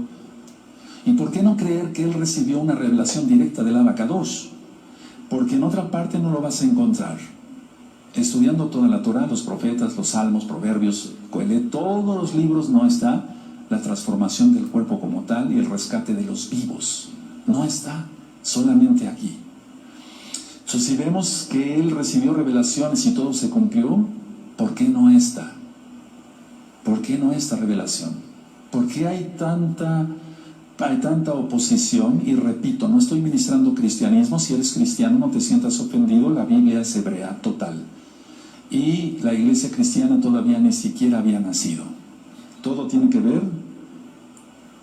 ¿Y por qué no creer que él recibió una revelación directa del Abacados? Porque en otra parte no lo vas a encontrar. Estudiando toda la Torah, los profetas, los salmos, proverbios, Coelet, todos los libros, no está la transformación del cuerpo como tal y el rescate de los vivos. No está, solamente aquí. Entonces, si vemos que él recibió revelaciones y todo se cumplió, ¿por qué no esta? ¿Por qué no esta revelación? ¿Por qué hay tanta oposición? Y repito, no estoy ministrando cristianismo. Si eres cristiano, no te sientas ofendido. La Biblia es hebrea total. Y la iglesia cristiana todavía ni siquiera había nacido. Todo tiene que ver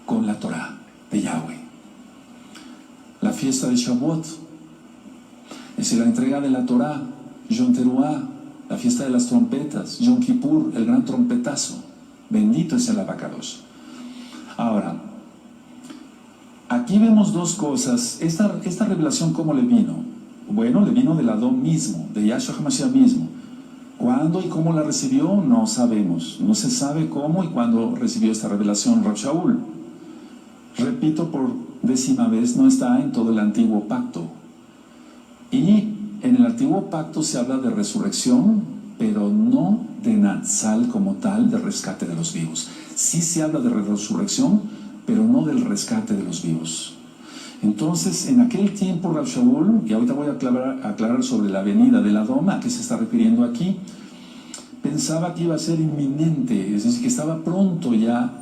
con la Torah de Yahweh. La fiesta de Shavuot, es decir, la entrega de la Torah, Yom Teruah, la fiesta de las trompetas, Yom Kippur, el gran trompetazo. Bendito es el Abacados. Ahora, aquí vemos dos cosas. Esta revelación, ¿cómo le vino? Bueno, le vino del Adón mismo, de Yahshua HaMashiach mismo. ¿Cuándo y cómo la recibió? No sabemos. No se sabe cómo y cuándo recibió esta revelación Rav Shaul. Repito por 10ª vez, no está en todo el antiguo pacto. Y en el antiguo pacto se habla de resurrección, pero no de Natsal como tal, de rescate de los vivos. Sí se habla de resurrección, pero no del rescate de los vivos. Entonces, en aquel tiempo Rav Shaul, y ahorita voy a aclarar sobre la venida del Adón, ¿a qué se está refiriendo aquí? Pensaba que iba a ser inminente, es decir, que estaba pronto ya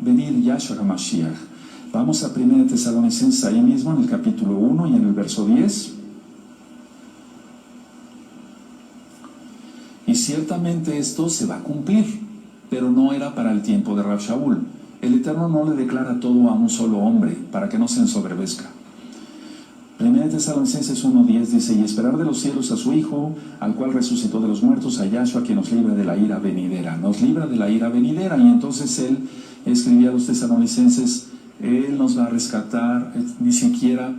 venir Yahshua HaMashiach. Vamos a 1 Tesalonicenses, ahí mismo en el capítulo 1 y en el verso 10. Y ciertamente esto se va a cumplir, pero no era para el tiempo de Rav Shaul. El Eterno no le declara todo a un solo hombre, para que no se ensoberbezca. 1 Tesalonicenses 1:10 dice: y esperar de los cielos a su Hijo, al cual resucitó de los muertos, a Yahshua, que nos libra de la ira venidera. Nos libra de la ira venidera. Y entonces él escribía a los tesalonicenses: él nos va a rescatar. Ni siquiera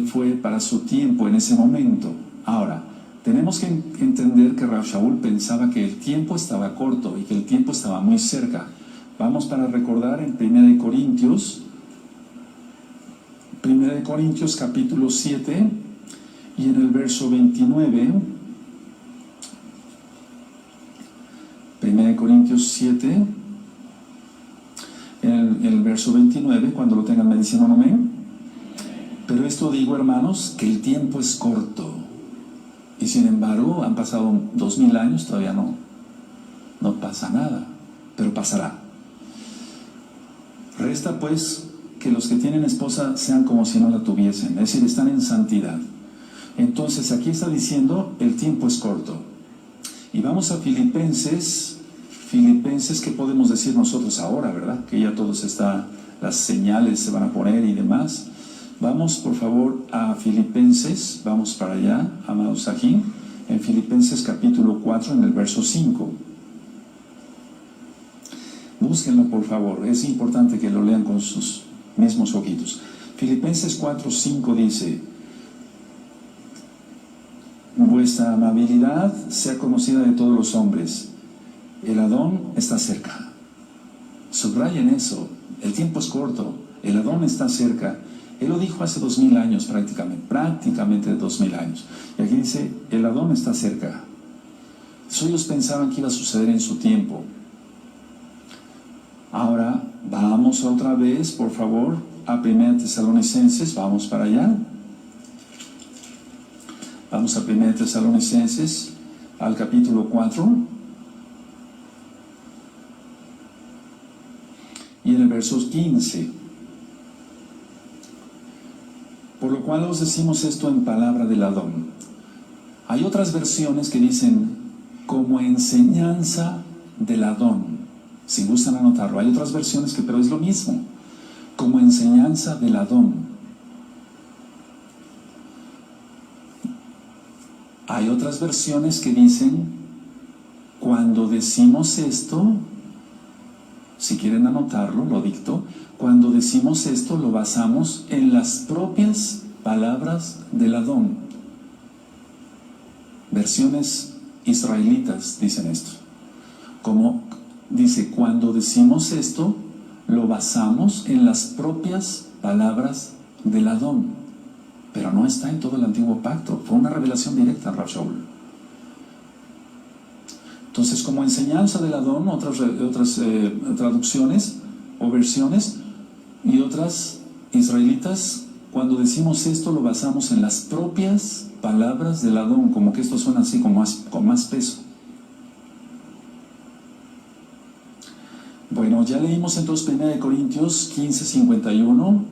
fue para su tiempo en ese momento. Ahora, tenemos que entender que Rav Shaul pensaba que el tiempo estaba corto y que el tiempo estaba muy cerca. Vamos para recordar en 1 Corintios capítulo 7 y en el verso 29. 1 Corintios 7, en el verso 29, cuando lo tengan me dicen amén. Pero esto digo, hermanos, que el tiempo es corto. Y sin embargo, han pasado 2000 años, todavía no pasa nada, pero pasará. Resta pues que los que tienen esposa sean como si no la tuviesen, es decir, están en santidad. Entonces aquí está diciendo, el tiempo es corto. Y vamos a Filipenses Filipenses, ¿qué podemos decir nosotros ahora, verdad? Que ya todos las señales se van a poner y demás. Vamos, por favor, a Filipenses, vamos para allá, amados Sajín, en Filipenses capítulo 4, en el verso 5. Búsquenlo, por favor, es importante que lo lean con sus mismos ojitos. Filipenses 4, 5 dice: vuestra amabilidad sea conocida de todos los hombres. El Adón está cerca. Subrayen eso. El tiempo es corto. El Adón está cerca. Él lo dijo hace 2000 años prácticamente 2000 años. Y aquí dice, el Adón está cerca. Ellos pensaban que iba a suceder en su tiempo. Ahora, vamos otra vez, por favor, a 1 Tesalonicenses. Vamos para allá. Vamos a 1 Tesalonicenses, al capítulo 4. Y en el verso 15. Por lo cual os decimos esto en palabra del Adón. Hay otras versiones que dicen como enseñanza del Adón. Si gustan anotarlo. Hay otras versiones que, pero es lo mismo. Como enseñanza del Adón. Hay otras versiones que dicen, cuando decimos esto, si quieren anotarlo, lo dicto, cuando decimos esto lo basamos en las propias palabras del Adón. Versiones israelitas dicen esto. Como dice, cuando decimos esto, lo basamos en las propias palabras del Adón. Pero no está en todo el antiguo pacto. Fue una revelación directa a Rab Shaul. Entonces, como enseñanza del Adón, otras traducciones o versiones, y otras israelitas, cuando decimos esto, lo basamos en las propias palabras del Adón. Como que esto suena así, con más peso. Bueno, ya leímos entonces 1 Corintios 15:51,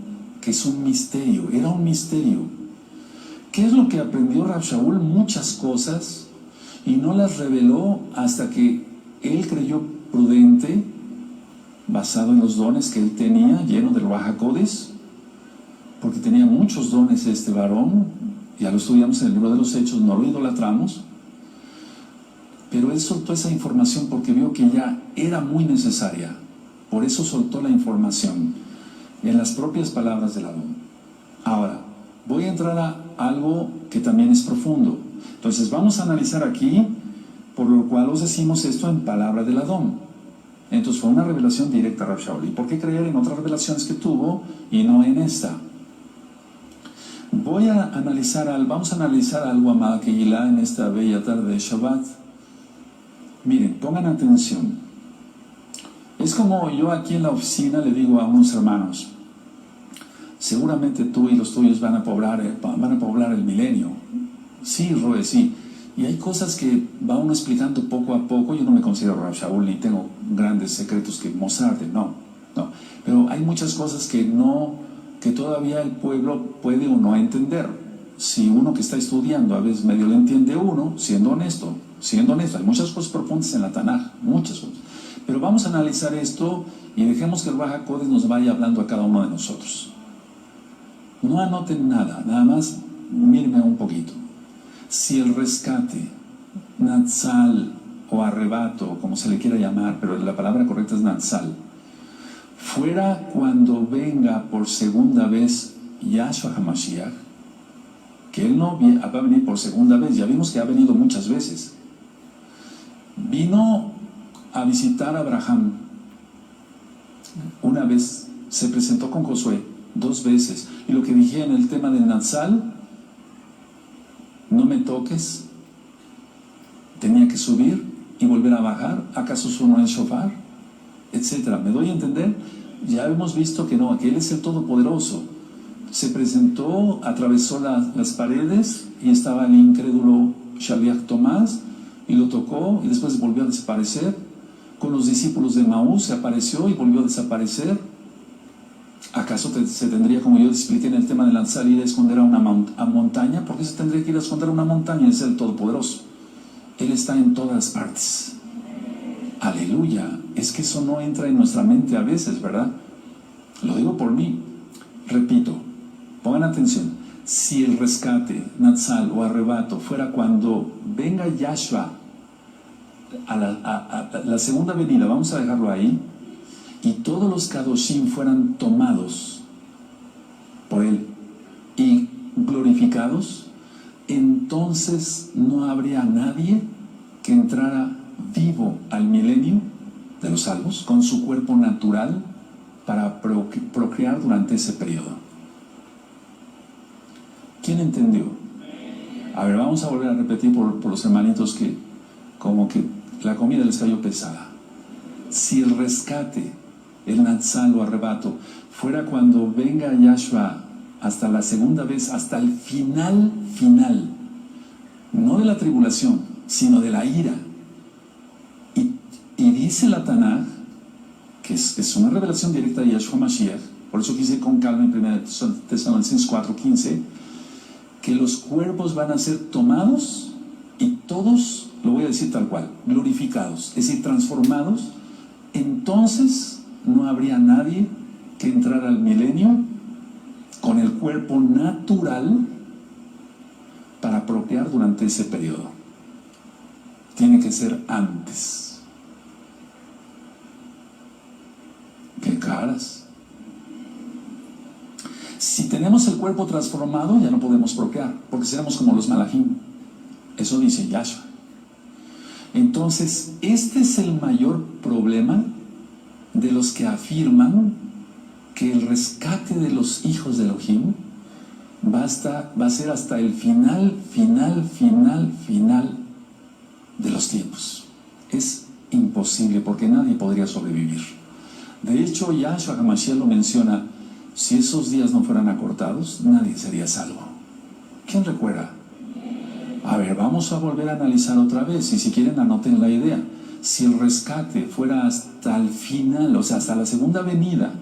que es un misterio, era un misterio. ¿Qué es lo que aprendió Rab Shaul? Muchas cosas, y no las reveló hasta que él creyó prudente, basado en los dones que él tenía, lleno del Ruach HaKodesh, porque tenía muchos dones este varón, ya lo estudiamos en el libro de los Hechos, no lo idolatramos, pero él soltó esa información porque vio que ya era muy necesaria. Por eso soltó la información en las propias palabras del Adón. Ahora, voy a entrar a algo que también es profundo. Entonces vamos a analizar aquí, por lo cual os decimos esto en palabra del Adón. Entonces fue una revelación directa a Rab Shaul. ¿Y por qué creer en otras revelaciones que tuvo y no en esta? Vamos a analizar algo, amada Kehilá, en esta bella tarde de Shabbat. Miren, pongan atención. Es como yo aquí en la oficina le digo a unos hermanos, seguramente tú y los tuyos van a poblar el milenio. Sí, Roe, sí. Y hay cosas que va uno explicando poco a poco. Yo no me considero Rab Shaul ni tengo grandes secretos que mostrarte, no. Pero hay muchas cosas que todavía el pueblo puede o no entender. Si uno que está estudiando a veces medio lo entiende uno, siendo honesto, hay muchas cosas profundas en la Tanaj, muchas cosas. Pero vamos a analizar esto y dejemos que el Ruach HaKodesh nos vaya hablando a cada uno de nosotros. No anoten nada, nada más mírenme un poquito. Si el rescate, Natsal o arrebato, como se le quiera llamar, pero la palabra correcta es Natsal, fuera cuando venga por segunda vez Yahshua HaMashiach, que Él no va a venir por segunda vez, ya vimos que ha venido muchas veces. Vino a visitar a Abraham una vez, se presentó con Josué 2 veces, y lo que dije en el tema del Natsal, no me toques, tenía que subir y volver a bajar, ¿acaso sonó el shofar? Etcétera. ¿Me doy a entender? Ya hemos visto que no, que Él es el Todopoderoso. Se presentó, atravesó las paredes y estaba el incrédulo Shaliach Tomás y lo tocó y después volvió a desaparecer. Con los discípulos de Maús se apareció y volvió a desaparecer. ¿Acaso se tendría, como yo expliqué en el tema de la salida, a esconder a una montaña? ¿Por qué se tendría que ir a esconder a una montaña? Es el Todopoderoso. Él está en todas partes. Aleluya. Es que eso no entra en nuestra mente a veces, ¿verdad? Lo digo por mí. Repito, pongan atención. Si el rescate, Natsal o arrebato fuera cuando venga Yahshua a la segunda venida, vamos a dejarlo ahí, y todos los Kadoshim fueran tomados por él y glorificados, entonces no habría nadie que entrara vivo al milenio de los salvos con su cuerpo natural para procrear durante ese periodo. ¿Quién entendió? A ver, vamos a volver a repetir por los hermanitos que como que la comida les cayó pesada. Si el rescate, el Natsal o arrebato, fuera cuando venga Yahshua hasta la segunda vez, hasta el final, no de la tribulación, sino de la ira. Y dice la Tanaj, que es una revelación directa de Yahshua Mashiach, por eso quise con calma en 1 Tesalonicenses 4:15, que los cuerpos van a ser tomados y todos, lo voy a decir tal cual, glorificados, es decir, transformados. Entonces no habría nadie que entrara al milenio con el cuerpo natural para procrear durante ese periodo. Tiene que ser antes. ¡Qué caras! Si tenemos el cuerpo transformado, ya no podemos procrear, porque seremos como los malajim. Eso dice Yahshua. Entonces, este es el mayor problema de los que afirman que el rescate de los hijos de Elohim va a ser hasta el final de los tiempos. Es imposible, porque nadie podría sobrevivir. De hecho, Yahshua HaMashiach lo menciona. Si esos días no fueran acortados, nadie sería salvo. ¿Quién recuerda? A ver, vamos a volver a analizar otra vez, y si quieren anoten la idea. Si el rescate fuera hasta el final, o sea, hasta la segunda venida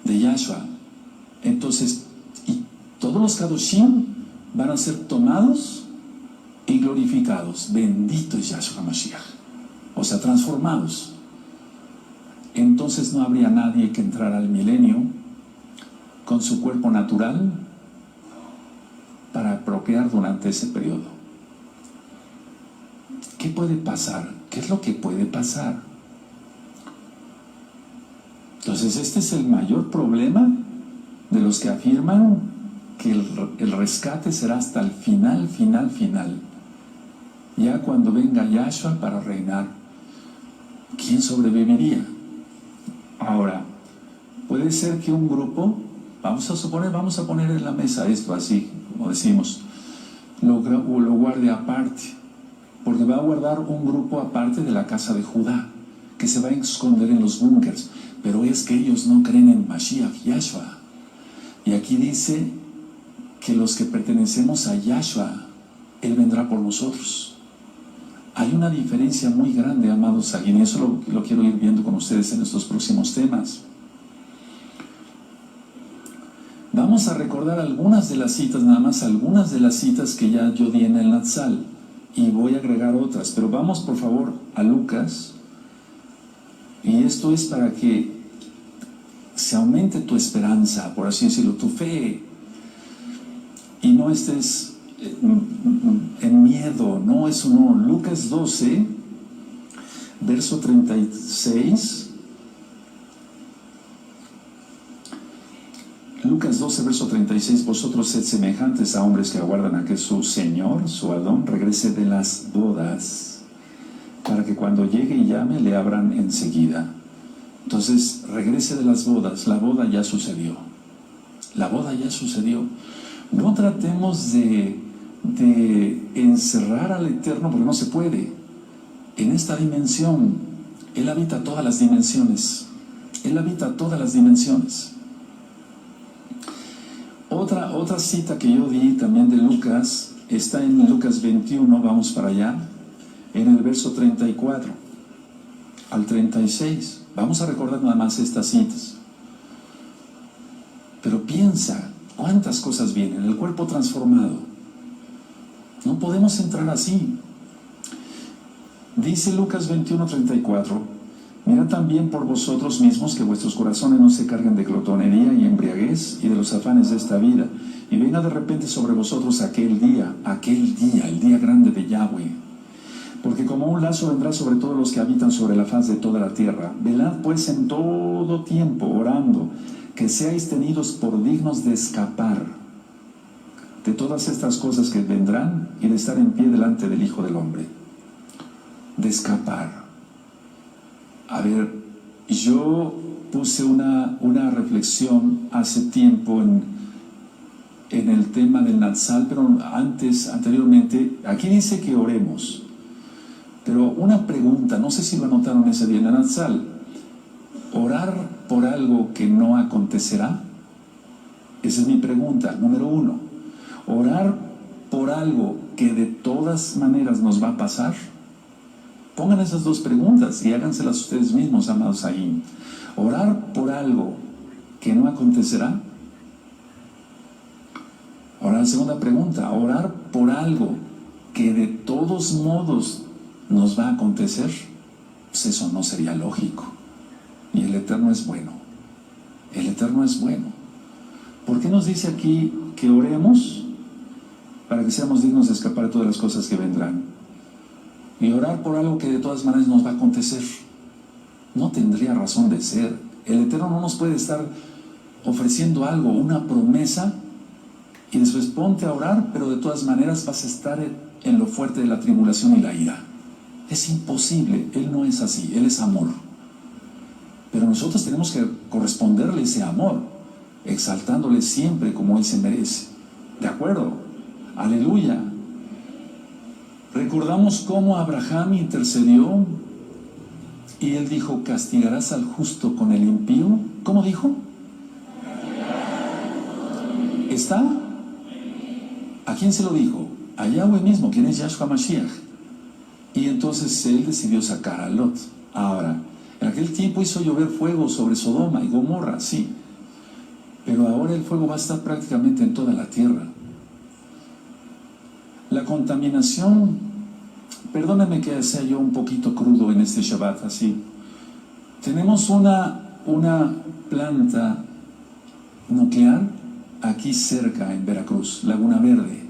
de Yahshua, entonces, y todos los Kadoshim van a ser tomados y glorificados. Bendito es Yahshua HaMashiach. O sea, transformados. Entonces no habría nadie que entrara al milenio con su cuerpo natural para procrear durante ese periodo. ¿Qué puede pasar? ¿Qué es lo que puede pasar? Entonces este es el mayor problema de los que afirman que el rescate será hasta el final. Ya cuando venga Yahshua para reinar, ¿quién sobreviviría? Ahora, puede ser que un grupo, vamos a poner en la mesa esto así, como decimos, lo guarde aparte, porque va a guardar un grupo aparte de la casa de Judá, que se va a esconder en los búnkers, pero es que ellos no creen en Mashiach, Yahshua. Y aquí dice que los que pertenecemos a Yahshua, Él vendrá por nosotros. Hay una diferencia muy grande, amados aquí, y eso lo quiero ir viendo con ustedes en estos próximos temas. Vamos a recordar algunas de las citas, nada más algunas de las citas que ya yo di en el Natsal, y voy a agregar otras, pero vamos por favor a Lucas, y esto es para que se aumente tu esperanza, por así decirlo, tu fe, y no estés en miedo. No, eso no. Lucas 12 verso 36. Lucas 12 verso 36. Vosotros sed semejantes a hombres que aguardan a que su Señor, su Adón, regrese de las bodas, para que cuando llegue y llame le abran enseguida. Entonces regrese de las bodas. La boda ya sucedió. La boda ya sucedió. No tratemos de encerrar al Eterno, porque no se puede. En esta dimensión, Él habita todas las dimensiones. Él habita todas las dimensiones. Otra cita que yo di también de Lucas, está en Lucas 21, vamos para allá, en el verso 34 al 36. Vamos a recordar nada más estas citas. Pero piensa, ¿cuántas cosas vienen? El cuerpo transformado. No podemos entrar así. Dice Lucas 21:34, mirad también por vosotros mismos que vuestros corazones no se carguen de glotonería y embriaguez y de los afanes de esta vida, y venga de repente sobre vosotros aquel día, el día grande de Yahweh. Porque como un lazo vendrá sobre todos los que habitan sobre la faz de toda la tierra. Velad pues en todo tiempo, orando, que seáis tenidos por dignos de escapar de todas estas cosas que vendrán y de estar en pie delante del Hijo del Hombre. De escapar. A ver, yo puse una reflexión hace tiempo en el tema del Natsal, pero anteriormente, aquí dice que oremos. Pero una pregunta, no sé si lo anotaron ese día en el Natsal, ¿orar por algo que no acontecerá? Esa es mi pregunta, número 1. ¿Orar por algo que de todas maneras nos va a pasar? Pongan esas dos preguntas y háganselas ustedes mismos, amados ahí. ¿Orar por algo que no acontecerá? Ahora la segunda pregunta, ¿orar por algo que de todos modos nos va a acontecer? Pues eso no sería lógico. Y el Eterno es bueno. El Eterno es bueno. ¿Por qué nos dice aquí que oremos? Para que seamos dignos de escapar de todas las cosas que vendrán. Y orar por algo que de todas maneras nos va a acontecer. No tendría razón de ser. El Eterno no nos puede estar ofreciendo algo, una promesa, y después ponte a orar, pero de todas maneras vas a estar en lo fuerte de la tribulación y la ira. Es imposible. Él no es así. Él es amor. Pero nosotros tenemos que corresponderle ese amor, exaltándole siempre como Él se merece. ¿De acuerdo? Aleluya. Recordamos cómo Abraham intercedió y él dijo, ¿castigarás al justo con el impío? ¿Cómo dijo? ¿Está? ¿A quién se lo dijo? A Yahweh mismo, quien es Yahshua Mashiach. Y entonces él decidió sacar a Lot. Ahora, en aquel tiempo hizo llover fuego sobre Sodoma y Gomorra, sí. Pero ahora el fuego va a estar prácticamente en toda la tierra. La contaminación, perdónenme que sea yo un poquito crudo en este Shabbat, así. Tenemos una planta nuclear aquí cerca en Veracruz, Laguna Verde.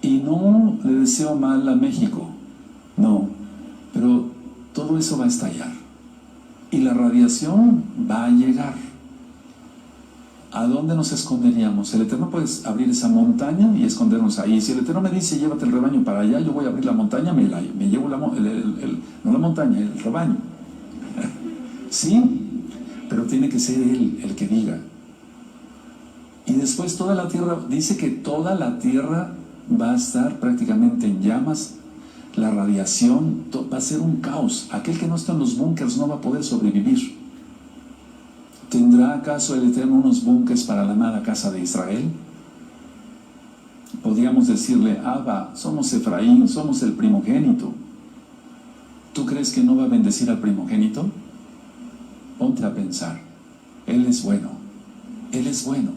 Y no le deseo mal a México, no, pero todo eso va a estallar. Y la radiación va a llegar. ¿A dónde nos esconderíamos? El Eterno puede abrir esa montaña y escondernos ahí. Si el Eterno me dice, llévate el rebaño para allá, yo voy a abrir la montaña, me llevo no la montaña, el rebaño. Sí, pero tiene que ser Él el que diga. Y después toda la tierra, dice que toda la tierra va a estar prácticamente en llamas. La radiación va a ser un caos. Aquel que no está en los búnkers no va a poder sobrevivir. ¿Tendrá acaso el Eterno unos búnkeres para la amada casa de Israel? Podríamos decirle, Abba, somos Efraín, somos el primogénito. ¿Tú crees que no va a bendecir al primogénito? Ponte a pensar. Él es bueno. Él es bueno.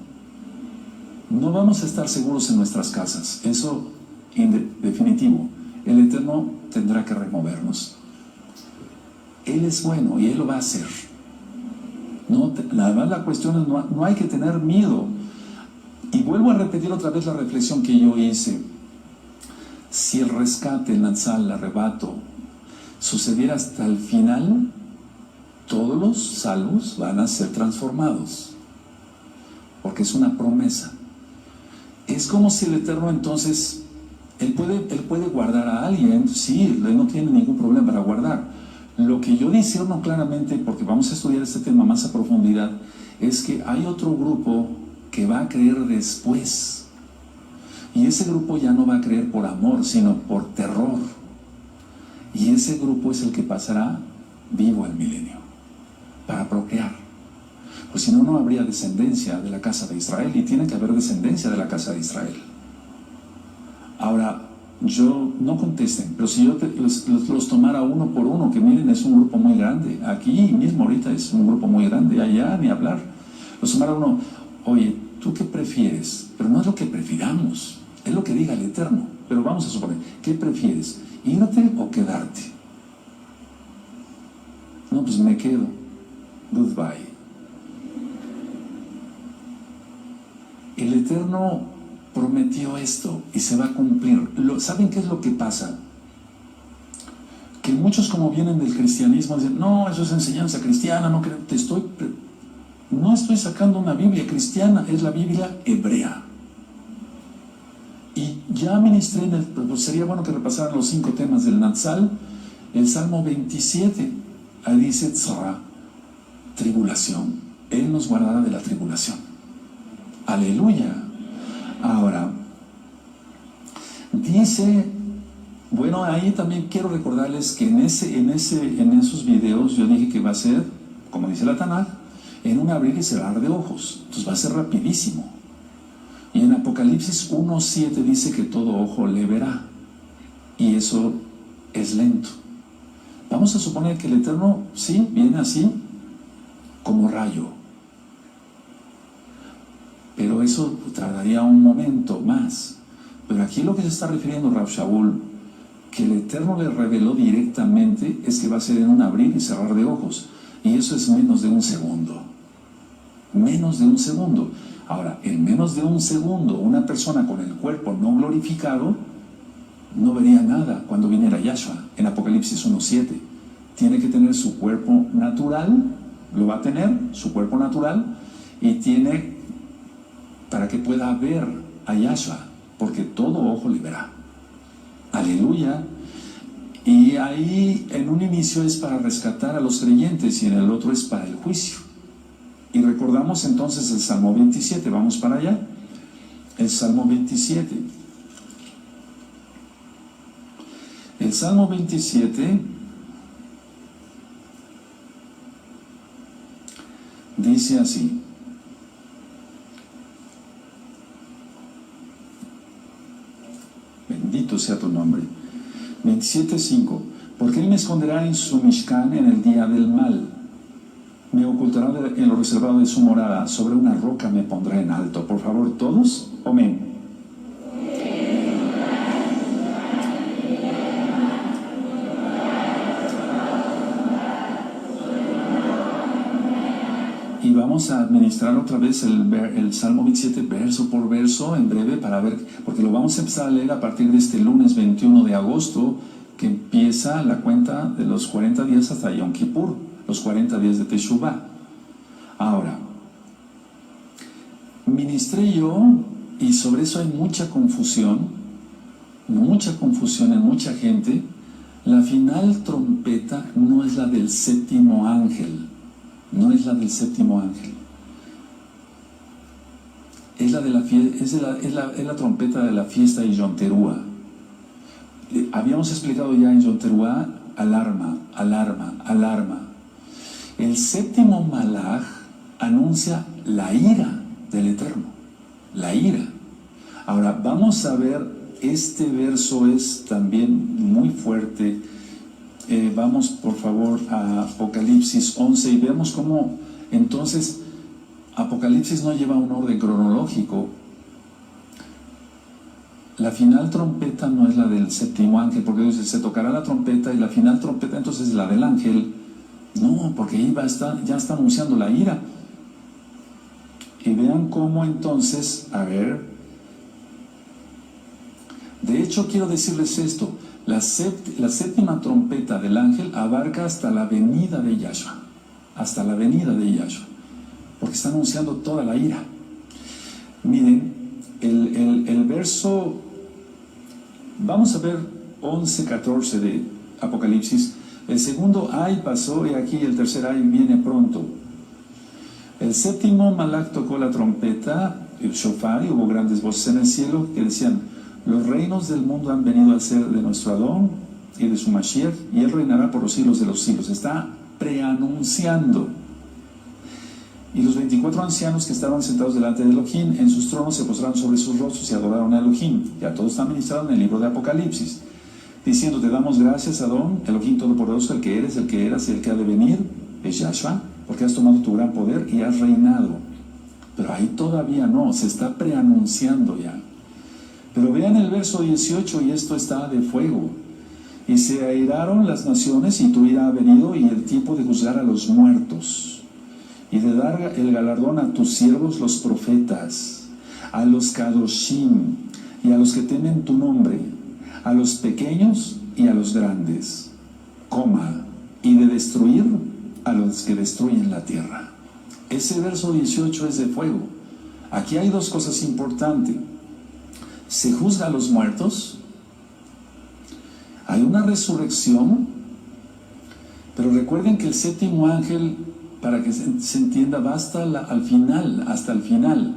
No vamos a estar seguros en nuestras casas. Eso, en definitivo. El Eterno tendrá que removernos. Él es bueno y Él lo va a hacer. No, la cuestión es, no hay que tener miedo. Y vuelvo a repetir otra vez la reflexión que yo hice. Si el rescate, el Natsal, el arrebato, sucediera hasta el final, todos los salvos van a ser transformados. Porque es una promesa. Es como si el Eterno entonces, Él puede guardar a alguien, sí, Él no tiene ningún problema para guardar. Lo que yo discerno claramente, porque vamos a estudiar este tema más a profundidad, es que hay otro grupo que va a creer después. Y ese grupo ya no va a creer por amor, sino por terror. Y ese grupo es el que pasará vivo al milenio, para procrear. Pues si no, no habría descendencia de la casa de Israel, y tiene que haber descendencia de la casa de Israel. Ahora, no contesten, pero si yo los tomara uno por uno, que miren, es un grupo muy grande, aquí mismo ahorita es un grupo muy grande, allá ni hablar, los tomara uno, oye, ¿tú qué prefieres? Pero no es lo que prefiramos, Es lo que diga el Eterno. Pero vamos a suponer, ¿qué prefieres? ¿Irte o quedarte? No, pues me quedo. Goodbye. El Eterno prometió esto y se va a cumplir. ¿Saben qué es lo que pasa? Que muchos, como vienen del cristianismo, dicen, no, eso es enseñanza cristiana, no estoy sacando una Biblia cristiana, es la Biblia hebrea. Y ya ministré pues sería bueno que repasaran los 5 temas del Natsal. El Salmo 27, ahí dice tzara, tribulación. Él nos guardará de la tribulación. Aleluya. Ahora, dice, bueno, ahí también quiero recordarles que en esos videos yo dije que va a ser, como dice la Tanaj, en un abrir y cerrar de ojos. Entonces va a ser rapidísimo. Y en Apocalipsis 1:7 dice que todo ojo le verá. Y eso es lento. Vamos a suponer que el Eterno, sí, viene así, como rayo. Pero eso tardaría un momento más. Pero aquí lo que se está refiriendo Rav Shaul, que el Eterno le reveló directamente, es que va a ser en un abrir y cerrar de ojos. Y eso es menos de un segundo. Menos de un segundo. Ahora, en menos de un segundo, una persona con el cuerpo no glorificado no vería nada cuando viniera Yahshua. En Apocalipsis 1:7 tiene que tener su cuerpo natural, lo va a tener, su cuerpo natural, y tiene para que pueda ver a Yahshua, porque todo ojo le verá. Aleluya. Y ahí en un inicio es para rescatar a los creyentes y en el otro es para el juicio. Y recordamos entonces el Salmo 27, vamos para allá. El Salmo 27. El Salmo 27 dice así. Bendito sea tu nombre. 27:5. Porque Él me esconderá en su Mishkan en el día del mal. Me ocultará en lo reservado de su morada. Sobre una roca me pondrá en alto. Por favor, todos, amén. Y vamos a administrar otra vez el Salmo 27 verso por verso en breve para ver, porque lo vamos a empezar a leer a partir de este lunes 21 de agosto, que empieza la cuenta de los 40 días hasta Yom Kippur, los 40 días de Teshuvah. Ahora, ministré yo, y sobre eso hay mucha confusión en mucha gente. La final trompeta no es la del séptimo ángel. No es la del séptimo ángel. Es la trompeta de la fiesta de Yom Teruah. Habíamos explicado ya en Yom Teruah, alarma, alarma, alarma. El séptimo malaj anuncia la ira del Eterno. La ira. Ahora, vamos a ver, este verso es también muy fuerte. Vamos por favor a Apocalipsis 11 y veamos cómo entonces Apocalipsis no lleva un orden cronológico. La final trompeta no es la del séptimo ángel, porque dice, se tocará la trompeta, y la final trompeta entonces es la del ángel. No, porque ahí ya está anunciando la ira. Y vean cómo entonces, a ver, de hecho quiero decirles esto. La séptima trompeta del ángel abarca hasta la venida de Yahshua. Hasta la venida de Yahshua. Porque está anunciando toda la ira. Miren, el verso, vamos a ver 11:14 de Apocalipsis. El segundo ay pasó y aquí el tercer ay viene pronto. El séptimo malaj tocó la trompeta, el shofar, y hubo grandes voces en el cielo que decían: los reinos del mundo han venido a ser de nuestro Adón y de su Mashiach, y Él reinará por los siglos de los siglos. Está preanunciando. Y los 24 ancianos que estaban sentados delante de Elohim en sus tronos se postraron sobre sus rostros y adoraron a Elohim. Ya todo está ministrado en el libro de Apocalipsis, diciendo: te damos gracias, Adón, Elohim Todopoderoso, el que eres, el que eras y el que ha de venir, es Yahshua, porque has tomado tu gran poder y has reinado. Pero ahí todavía no, se está preanunciando ya. Pero vean el verso 18, y esto está de fuego. Y se airaron las naciones, y tu ira ha venido, y el tiempo de juzgar a los muertos, y de dar el galardón a tus siervos los profetas, a los kadoshim, y a los que temen tu nombre, a los pequeños y a los grandes, y de destruir a los que destruyen la tierra. Ese verso 18 es de fuego. Aquí hay dos cosas importantes. Se juzga a los muertos, hay una resurrección, pero recuerden que el séptimo ángel, para que se entienda, va hasta el final,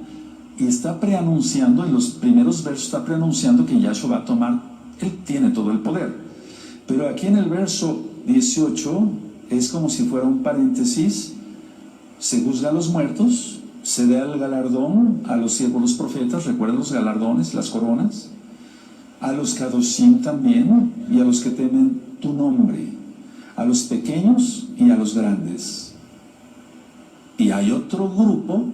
y está preanunciando, en los primeros versos está preanunciando que Yahshua va a tomar, él tiene todo el poder. Pero aquí en el verso 18 es como si fuera un paréntesis. Se juzga a los muertos, se da el galardón a los siervos, los profetas, recuerden los galardones, las coronas, a los kadoshim también, y a los que temen tu nombre, a los pequeños y a los grandes. Y hay otro grupo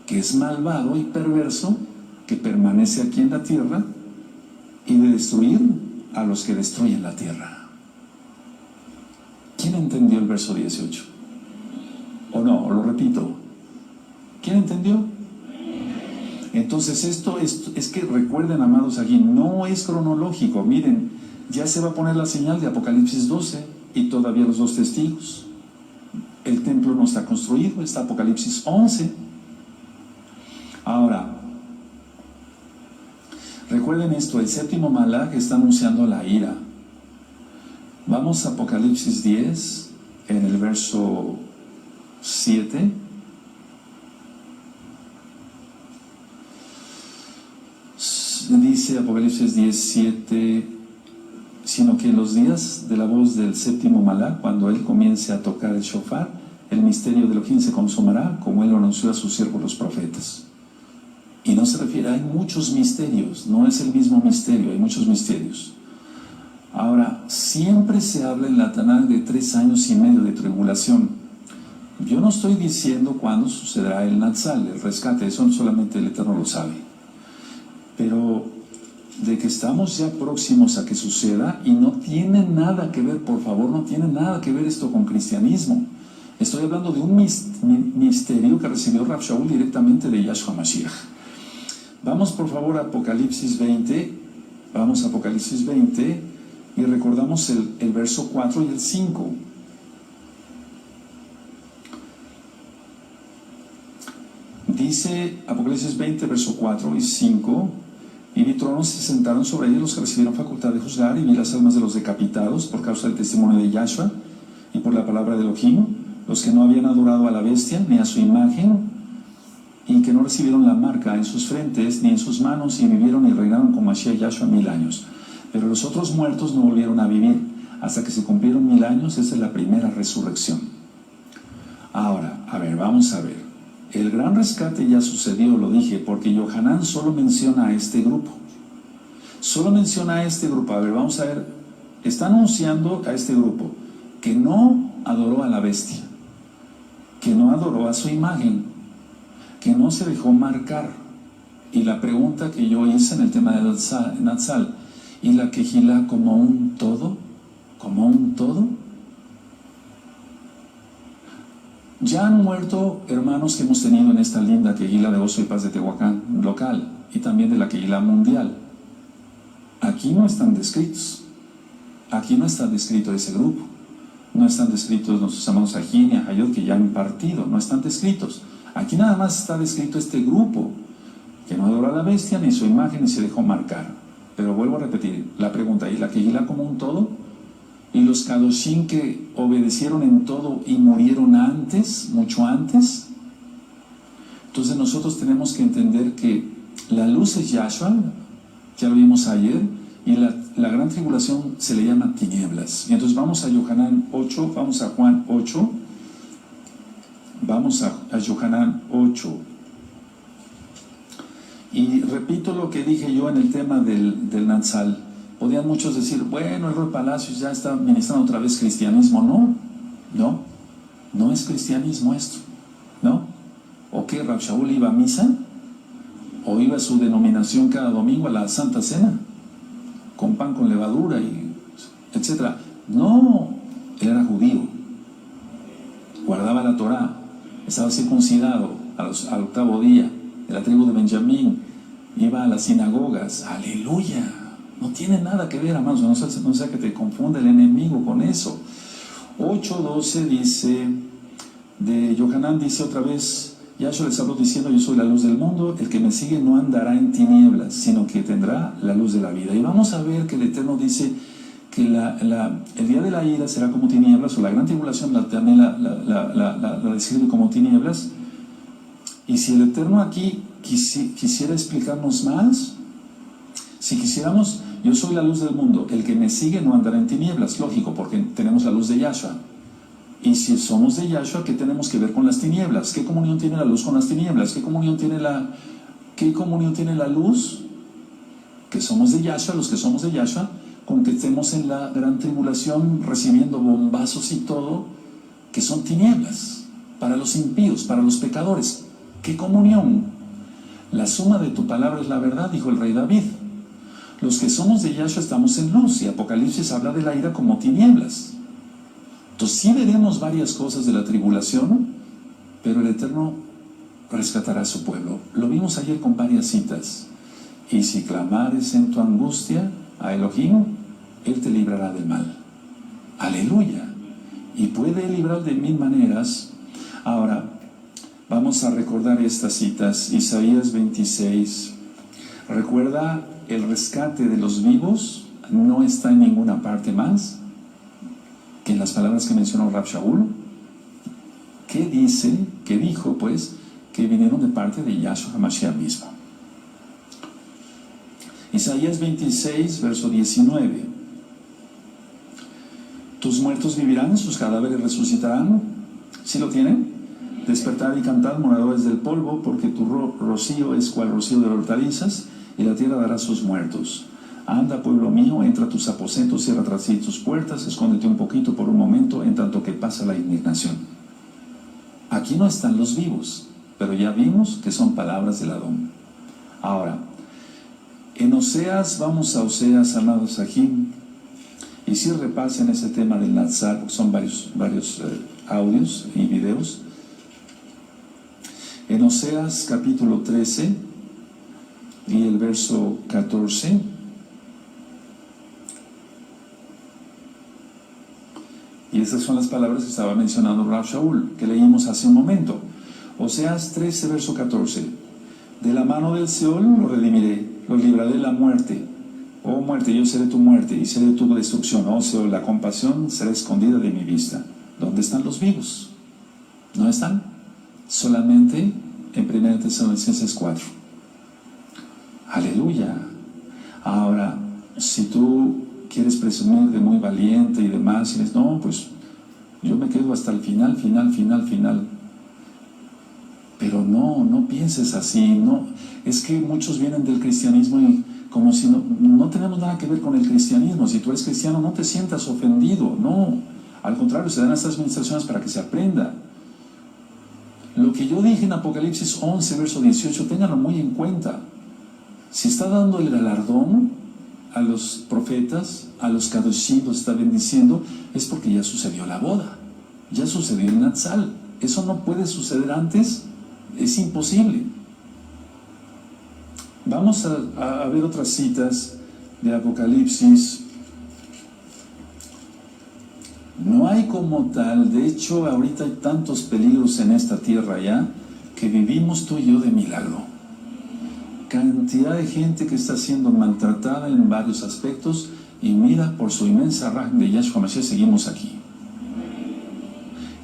que es malvado y perverso, que permanece aquí en la tierra, y de destruir a los que destruyen la tierra. ¿Quién entendió el verso 18? ¿O no? Lo repito. ¿Quién entendió? Entonces esto es que recuerden, amados, aquí no es cronológico. Miren, ya se va a poner la señal de Apocalipsis 12 y todavía los dos testigos. El templo no está construido, está Apocalipsis 11. Ahora, recuerden esto, el séptimo malaj está anunciando la ira. Vamos a Apocalipsis 10, en el verso 7. Dice Apocalipsis 10, 7, sino que en los días de la voz del séptimo malaj, cuando él comience a tocar el shofar, el misterio de Elohim se consumará, como él lo anunció a sus siervos los profetas. Y no se refiere, hay muchos misterios, no es el mismo misterio, hay muchos misterios. Ahora, siempre se habla en la Tanaj de 3 años y medio de tribulación. Yo no estoy diciendo cuándo sucederá el Natsal, el rescate, eso solamente el Eterno lo sabe. Pero de que estamos ya próximos a que suceda, y no tiene nada que ver, por favor, no tiene nada que ver esto con cristianismo. Estoy hablando de un misterio que recibió Rav Shaul directamente de Yahshua Mashiach. Vamos por favor a Apocalipsis 20, vamos a Apocalipsis 20 y recordamos el verso 4 y el 5. Dice Apocalipsis 20, verso 4 y 5: y vi tronos, se sentaron sobre ellos los que recibieron facultad de juzgar, y vi las almas de los decapitados por causa del testimonio de Yahshua y por la palabra de Elohim, los que no habían adorado a la bestia ni a su imagen, y que no recibieron la marca en sus frentes ni en sus manos, y vivieron y reinaron con Mashiach Yahshua 1000 años. Pero los otros muertos no volvieron a vivir hasta que se cumplieron 1000 años. Esa es la primera resurrección. Ahora, a ver, vamos a ver. El gran rescate ya sucedió, lo dije, porque Yohanan solo menciona a este grupo. Solo menciona a este grupo. A ver, vamos a ver. Está anunciando a este grupo que no adoró a la bestia, que no adoró a su imagen, que no se dejó marcar. Y la pregunta que yo hice en el tema de Natsal, ¿y la Kehilá como un todo? ¿Como un todo? Ya han muerto hermanos que hemos tenido en esta linda Kehilá de Gozo y Paz de Tehuacán local, y también de la Kehilá mundial. Aquí no están descritos. Aquí no está descrito ese grupo. No están descritos nuestros hermanos Ajín y Ajayot, que ya han partido. No están descritos. Aquí nada más está descrito este grupo, que no adora a la bestia ni su imagen ni se dejó marcar. Pero vuelvo a repetir la pregunta: ¿y la Kehilá como un todo? ¿Y los Kadoshim que obedecieron en todo y murieron antes, mucho antes? Entonces nosotros tenemos que entender que la luz es Yahshua, ya lo vimos ayer, y la gran tribulación se le llama tinieblas. Y entonces vamos a Yohanan 8, vamos a Juan 8, vamos a Yohanan 8. Y repito lo que dije yo en el tema del Natsal. Podían muchos decir, bueno, el Roy Palacios ya está ministrando otra vez cristianismo. No es cristianismo esto, ¿no? ¿O qué? ¿Rav Shaul iba a misa? o iba a su denominación cada domingo a la Santa Cena, con pan con levadura y etcétera. No, él era judío, guardaba la Torá, estaba circuncidado al 8º día, de la tribu de Benjamín, iba a las sinagogas. ¡Aleluya! No tiene nada que ver, hermanos, no sea que te confunda el enemigo con eso. 8:12 dice, de Yohanan dice otra vez, Yahshua les habló diciendo: yo soy la luz del mundo, el que me sigue no andará en tinieblas, sino que tendrá la luz de la vida. Y vamos a ver que el Eterno dice que el día de la ira será como tinieblas, o la gran tribulación también la describe como tinieblas. Y si el Eterno aquí quisiera explicarnos más, si quisiéramos, yo soy la luz del mundo, el que me sigue no andará en tinieblas, lógico, porque tenemos la luz de Yahshua. Y si somos de Yahshua, ¿qué tenemos que ver con las tinieblas? ¿Qué comunión tiene la luz con las tinieblas? ¿Qué comunión tiene la luz? Que somos de Yahshua, los que somos de Yahshua, con que estemos en la gran tribulación recibiendo bombazos y todo, que son tinieblas para los impíos, para los pecadores. ¿Qué comunión? La suma de tu palabra es la verdad, dijo el rey David. Los que somos de Yahshua estamos en luz, y Apocalipsis habla de la ira como tinieblas. Entonces sí veremos varias cosas de la tribulación, pero el Eterno rescatará a su pueblo. Lo vimos ayer con varias citas. Y si clamares en tu angustia a Elohim, Él te librará del mal. Aleluya. Y puede librar de 1000 maneras. Ahora, vamos a recordar estas citas. Isaías 26. Recuerda, el rescate de los vivos no está en ninguna parte más que en las palabras que mencionó Rab Shaul. ¿Qué dice? ¿Qué dijo? Pues que vinieron de parte de Yahshua HaMashiach mismo. Isaías 26, verso 19. Tus muertos vivirán, sus cadáveres resucitarán. ¿Sí lo tienen? Despertad y cantad, moradores del polvo, porque tu rocío es cual rocío de hortalizas, y la tierra dará sus muertos. Anda, pueblo mío, entra a tus aposentos, cierra tras sí tus puertas, escóndete un poquito por un momento, en tanto que pasa la indignación. Aquí no están los vivos, pero ya vimos que son palabras del Adón. Ahora, en Oseas, vamos a Oseas, amados aquí, y si repasen ese tema del Natsar, porque son varios audios y videos. En Oseas capítulo 13 y el verso 14, y estas son las palabras que estaba mencionando Rab Shaul, que leímos hace un momento. Oseas 13, verso 14. De la mano del Seol lo redimiré, lo libraré de la muerte. Oh muerte, yo seré tu muerte y seré tu destrucción. Oh Seol, la compasión será escondida de mi vista. ¿Dónde están los vivos? ¿No están? Solamente en 1 Tesalonicenses 4. Aleluya. Ahora, si tú quieres presumir de muy valiente y demás, y dices, no, pues yo me quedo hasta el final. Pero no pienses así. No, es que muchos vienen del cristianismo y como si no tenemos nada que ver con el cristianismo. Si tú eres cristiano, no te sientas ofendido. No, al contrario, se dan estas administraciones para que se aprenda. Lo que yo dije en Apocalipsis 11, verso 18, ténganlo muy en cuenta. Si está dando el galardón a los profetas, a los kadoshim, los está bendiciendo, es porque ya sucedió la boda, ya sucedió el Natsal. Eso no puede suceder antes, es imposible. Vamos a ver otras citas de Apocalipsis. No hay como tal, de hecho ahorita hay tantos peligros en esta tierra ya, que vivimos tú y yo de milagro. Cantidad de gente que está siendo maltratada en varios aspectos, y mira, por su inmensa rahma de Yahshua Mashiach seguimos aquí.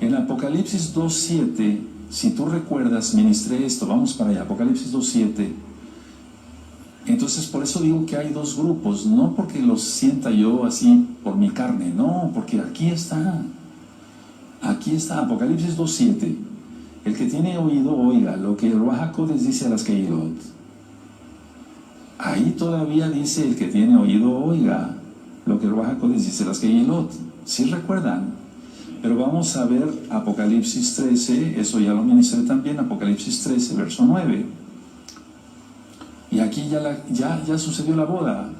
En Apocalipsis 2.7, si tú recuerdas, ministré esto, vamos para allá, Apocalipsis 2.7. Entonces por eso digo que hay dos grupos, no porque los sienta yo así por mi carne, no, porque aquí está, Apocalipsis 2.7. El que tiene oído, oiga lo que el Ruach HaKodesh dice a las Keilot. Ahí todavía dice el que tiene oído, oiga lo que el Ruach HaKodesh dice a las Keilot. ¿Sí recuerdan? Pero vamos a ver Apocalipsis 13, eso ya lo ministré también, Apocalipsis 13, verso 9. Y aquí ya sucedió la boda.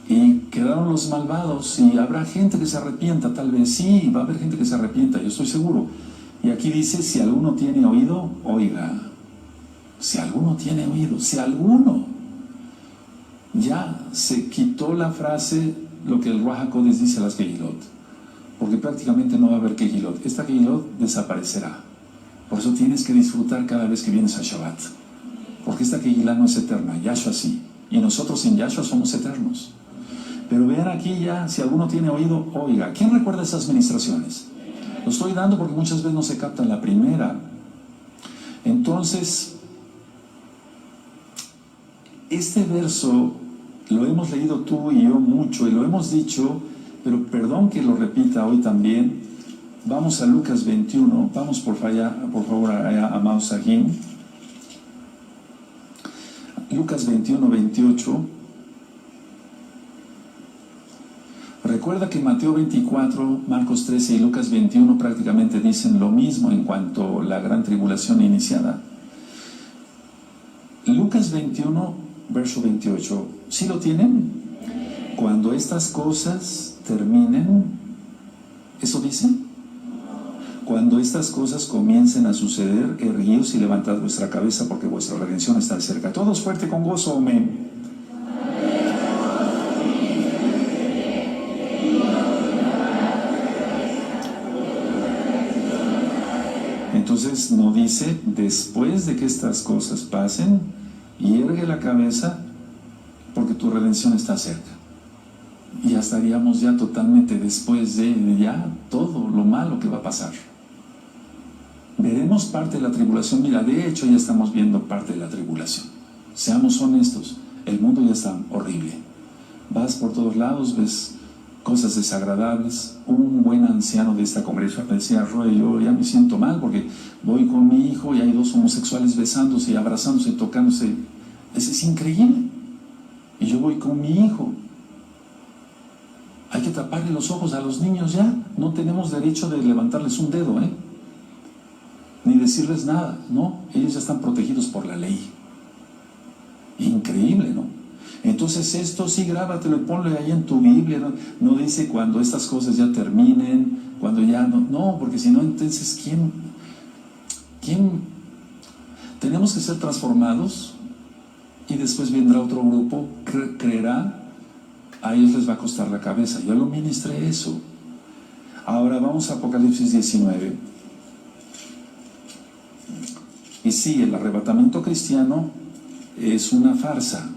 Y quedaron los malvados y habrá gente que se arrepienta, tal vez. Sí, va a haber gente que se arrepienta, yo estoy seguro. Y aquí dice, si alguno tiene oído, oiga. Si alguno tiene oído, si alguno. Ya se quitó la frase, lo que el Ruach HaKodesh dice a las Kehilot. Porque prácticamente no va a haber Kehilot. Esta Kehilot desaparecerá. Por eso tienes que disfrutar cada vez que vienes a Shabbat. Porque esta Kehilá no es eterna, Yahshua sí. Y nosotros sin Yahshua somos eternos. Pero vean aquí ya, si alguno tiene oído, oiga. ¿Quién recuerda esas ministraciones? Lo estoy dando porque muchas veces no se capta en la primera. Entonces, este verso lo hemos leído tú y yo mucho y lo hemos dicho, pero perdón que lo repita hoy también. Vamos a Lucas 21, vamos por favor allá, amados Sahim. Lucas 21, 28. Recuerda que Mateo 24, Marcos 13 y Lucas 21 prácticamente dicen lo mismo en cuanto a la gran tribulación iniciada. Lucas 21, verso 28. ¿Sí lo tienen? Cuando estas cosas terminen, ¿eso dice? Cuando estas cosas comiencen a suceder, erguíos y levantad vuestra cabeza porque vuestra redención está cerca. Todos fuerte con gozo, amén. Entonces no dice, después de que estas cosas pasen, y ergue la cabeza porque tu redención está cerca. Y ya estaríamos ya totalmente después de ya todo lo malo que va a pasar. Veremos parte de la tribulación. Mira, de hecho ya estamos viendo parte de la tribulación. Seamos honestos, el mundo ya está horrible. Vas por todos lados, ves cosas desagradables. Un buen anciano de esta congregación me decía, Roy, yo ya me siento mal porque voy con mi hijo y hay dos homosexuales besándose y abrazándose y tocándose. Es increíble. Y yo voy con mi hijo. Hay que taparle los ojos a los niños ya. No tenemos derecho de levantarles un dedo, ni decirles nada, ¿no? Ellos ya están protegidos por la ley. Increíble, ¿no? Entonces esto sí, grábatelo y ponle ahí en tu Biblia, ¿no? No dice cuando estas cosas ya terminen, cuando ya no, porque si no, entonces ¿quién? Tenemos que ser transformados y después vendrá otro grupo, creerá, a ellos les va a costar la cabeza. Yo lo ministré eso. Ahora vamos a Apocalipsis 19. Y sí, el arrebatamiento cristiano es una farsa.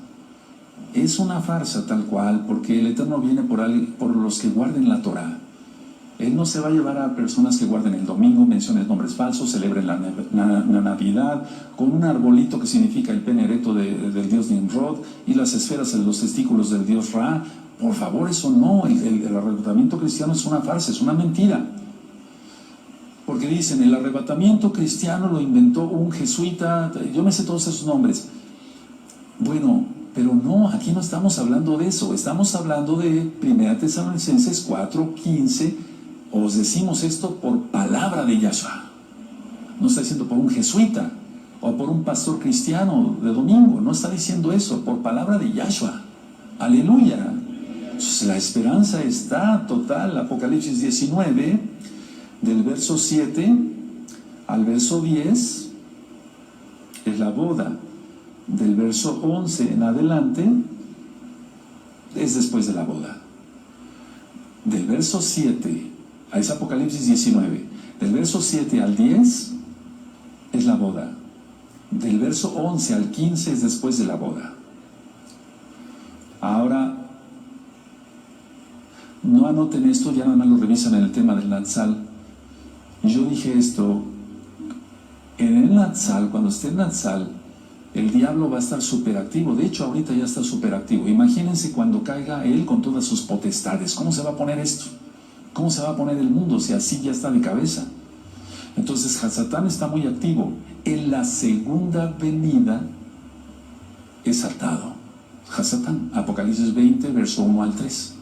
Es una farsa tal cual, porque el Eterno viene por los que guarden la Torah. Él no se va a llevar a personas que guarden el domingo, mencionen nombres falsos, celebren la Navidad, con un arbolito que significa el pene erecto del dios Nimrod y las esferas en los testículos del dios Ra. Por favor, eso no. El arrebatamiento cristiano es una farsa, es una mentira. Porque dicen, el arrebatamiento cristiano lo inventó un jesuita, yo me sé todos esos nombres. Bueno, pero no, aquí no estamos hablando de eso, estamos hablando de 1 Tesalonicenses 4:15, os decimos esto por palabra de Yahshua. No está diciendo por un jesuita o por un pastor cristiano de domingo, no está diciendo eso, por palabra de Yahshua. Aleluya. Entonces, la esperanza está total. Apocalipsis 19, del verso 7 al verso 10, es la boda. Del verso 11 en adelante es después de la boda. Del verso 7, es Apocalipsis 19, del verso 7 al 10 es la boda. Del verso 11 al 15 es después de la boda. Ahora, no anoten esto, ya nada más lo revisan en el tema del Natsal. Yo dije esto, en el Natsal, cuando esté en Natsal, el diablo va a estar súper activo. De hecho, ahorita ya está súper activo. Imagínense cuando caiga él con todas sus potestades. ¿Cómo se va a poner esto? ¿Cómo se va a poner el mundo si así ya está de cabeza? Entonces, Hasatán está muy activo. En la segunda venida es atado. Hasatán, Apocalipsis 20, verso 1 al 3.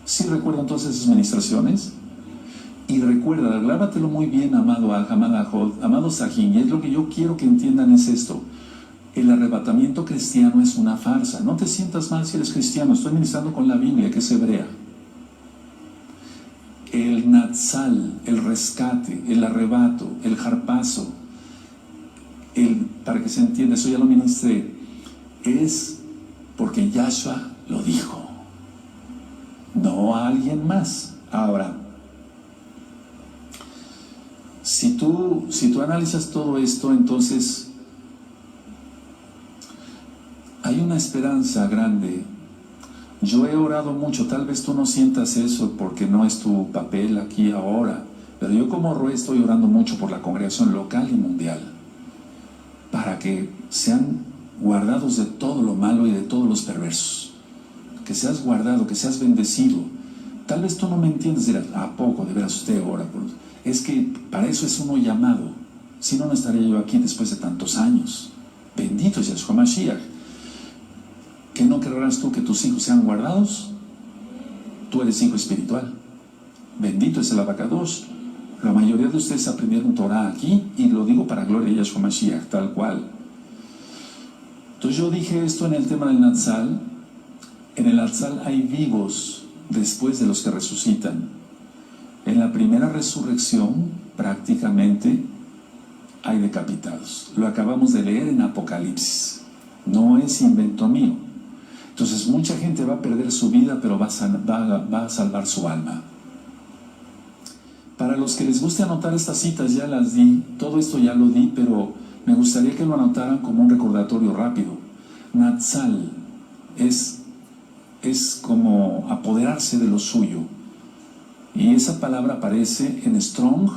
¿Sí recuerdan todas esas ministraciones? Y recuerda, grábatelo muy bien, amado Sahim, y es lo que yo quiero que entiendan es esto. El arrebatamiento cristiano es una farsa. No te sientas mal si eres cristiano. Estoy ministrando con la Biblia, que es hebrea. El Natsal, el rescate, el arrebato, el harpazo, para que se entienda, eso ya lo ministré, es porque Yahshua lo dijo, no a alguien más. Ahora, si tú analizas todo esto, entonces hay una esperanza grande. Yo he orado mucho, tal vez tú no sientas eso porque no es tu papel aquí ahora, pero yo como Roé estoy orando mucho por la congregación local y mundial, para que sean guardados de todo lo malo y de todos los perversos, que seas guardado, que seas bendecido. Tal vez tú no me entiendes, dirás, ¿a poco de veras usted ora? Es que para eso es uno llamado, si no, no estaría yo aquí después de tantos años. Bendito es Yahshua Mashiach. ¿Que no querrás tú que tus hijos sean guardados? Tú eres hijo espiritual. Bendito es el Abacadosh. La mayoría de ustedes aprendieron Torah aquí, y lo digo para gloria de Yahshua Mashiach, tal cual. Entonces yo dije esto en el tema del Natsal. En el Natsal hay vivos después de los que resucitan. En la primera resurrección, prácticamente, hay decapitados. Lo acabamos de leer en Apocalipsis. No es invento mío. Entonces mucha gente va a perder su vida, pero va a salvar su alma. Para los que les guste anotar estas citas, ya las di, todo esto ya lo di, pero me gustaría que lo anotaran como un recordatorio rápido. Natsal es como apoderarse de lo suyo. Y esa palabra aparece en Strong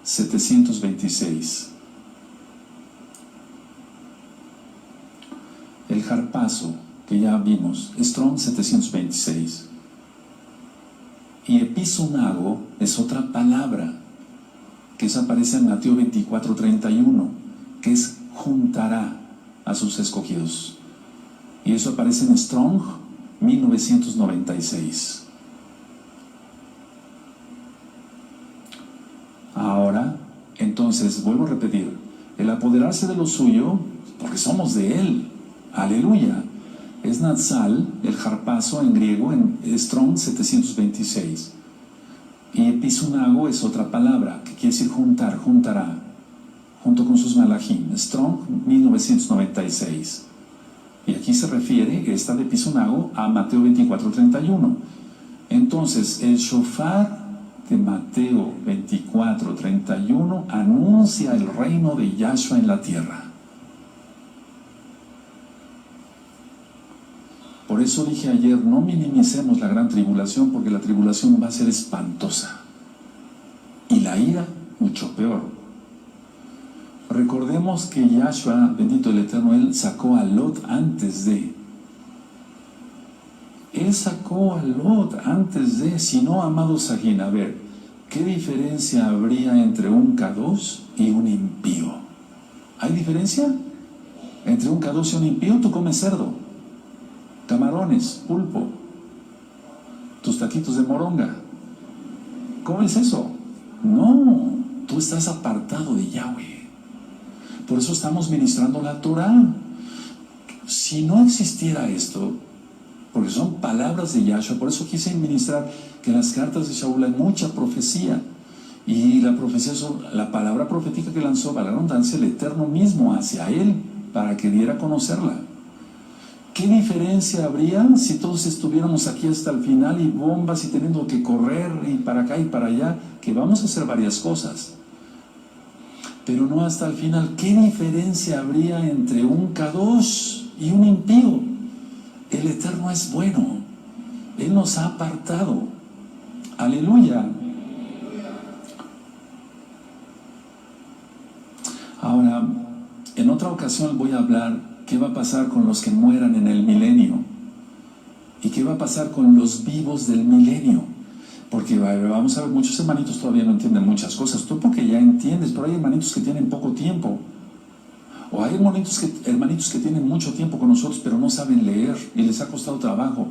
726. El harpazo, que ya vimos, Strong 726. Y episonago es otra palabra, que esa aparece en Mateo 24:31, que es juntará a sus escogidos. Y eso aparece en Strong 1996. Ahora, entonces, vuelvo a repetir, el apoderarse de lo suyo, porque somos de él, aleluya, es Natsal, el harpazo en griego, en Strong 726. Y episonago es otra palabra, que quiere decir juntar, juntará, junto con sus malachim. Strong 1996. Y aquí se refiere esta de episonago a Mateo 24:31. Entonces, el shofar de Mateo 24:31 anuncia el reino de Yahshua en la tierra. Por eso dije ayer, no minimicemos la gran tribulación, porque la tribulación va a ser espantosa. Y la ira, mucho peor. Recordemos que Yahshua, bendito el Eterno, Él sacó a Lot antes de. Él sacó a Lot antes de. Si no, amado Sajín, a ver, ¿qué diferencia habría entre un Kadosh y un impío? ¿Hay diferencia? Entre un Kadosh y un impío, tú comes cerdo, camarones, pulpo, tus taquitos de moronga. ¿Cómo es eso? No, tú estás apartado de Yahweh. Por eso estamos ministrando la Torah. Si no existiera esto, porque son palabras de Yahshua, por eso quise ministrar que en las cartas de Shaul hay mucha profecía. Y la profecía, la palabra profética que lanzó, para la redundancia, el Eterno mismo hacia él, para que diera a conocerla. ¿Qué diferencia habría si todos estuviéramos aquí hasta el final y bombas y teniendo que correr y para acá y para allá? Que vamos a hacer varias cosas, pero no hasta el final. ¿Qué diferencia habría entre un Kadosh y un impío? El Eterno es bueno. Él nos ha apartado. Aleluya. Ahora, en otra ocasión voy a hablar qué va a pasar con los que mueran en el milenio y qué va a pasar con los vivos del milenio, porque vamos a ver, muchos hermanitos todavía no entienden muchas cosas. Tú porque ya entiendes, pero hay hermanitos que tienen poco tiempo, o hay hermanitos que tienen mucho tiempo con nosotros pero no saben leer y les ha costado trabajo,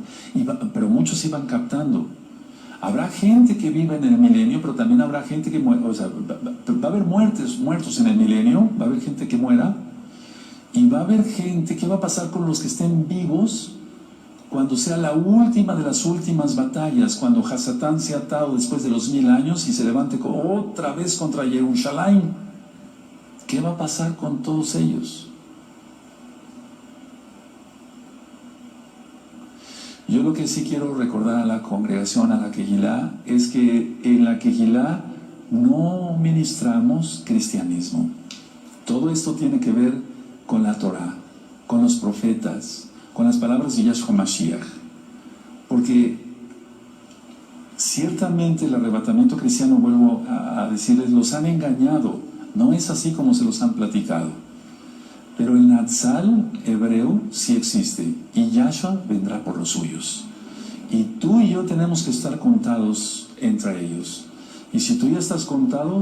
pero muchos iban captando. Habrá gente que viva en el milenio, pero también habrá gente que muera. O sea, va a haber muertos en el milenio, va a haber gente que muera. Y va a haber gente, ¿qué va a pasar con los que estén vivos cuando sea la última de las últimas batallas? Cuando Hasatán sea atado después de los 1000 años y se levante otra vez contra Jerusalén. ¿Qué va a pasar con todos ellos? Yo lo que sí quiero recordar a la congregación, a la Kehilá, es que en la Kehilá no ministramos cristianismo. Todo esto tiene que ver con la Torah, con los profetas, con las palabras de Yahshua Mashiach. Porque ciertamente el arrebatamiento cristiano, vuelvo a decirles, los han engañado. No es así como se los han platicado. Pero el Natsal hebreo sí existe, y Yahshua vendrá por los suyos. Y tú y yo tenemos que estar contados entre ellos. Y si tú ya estás contado,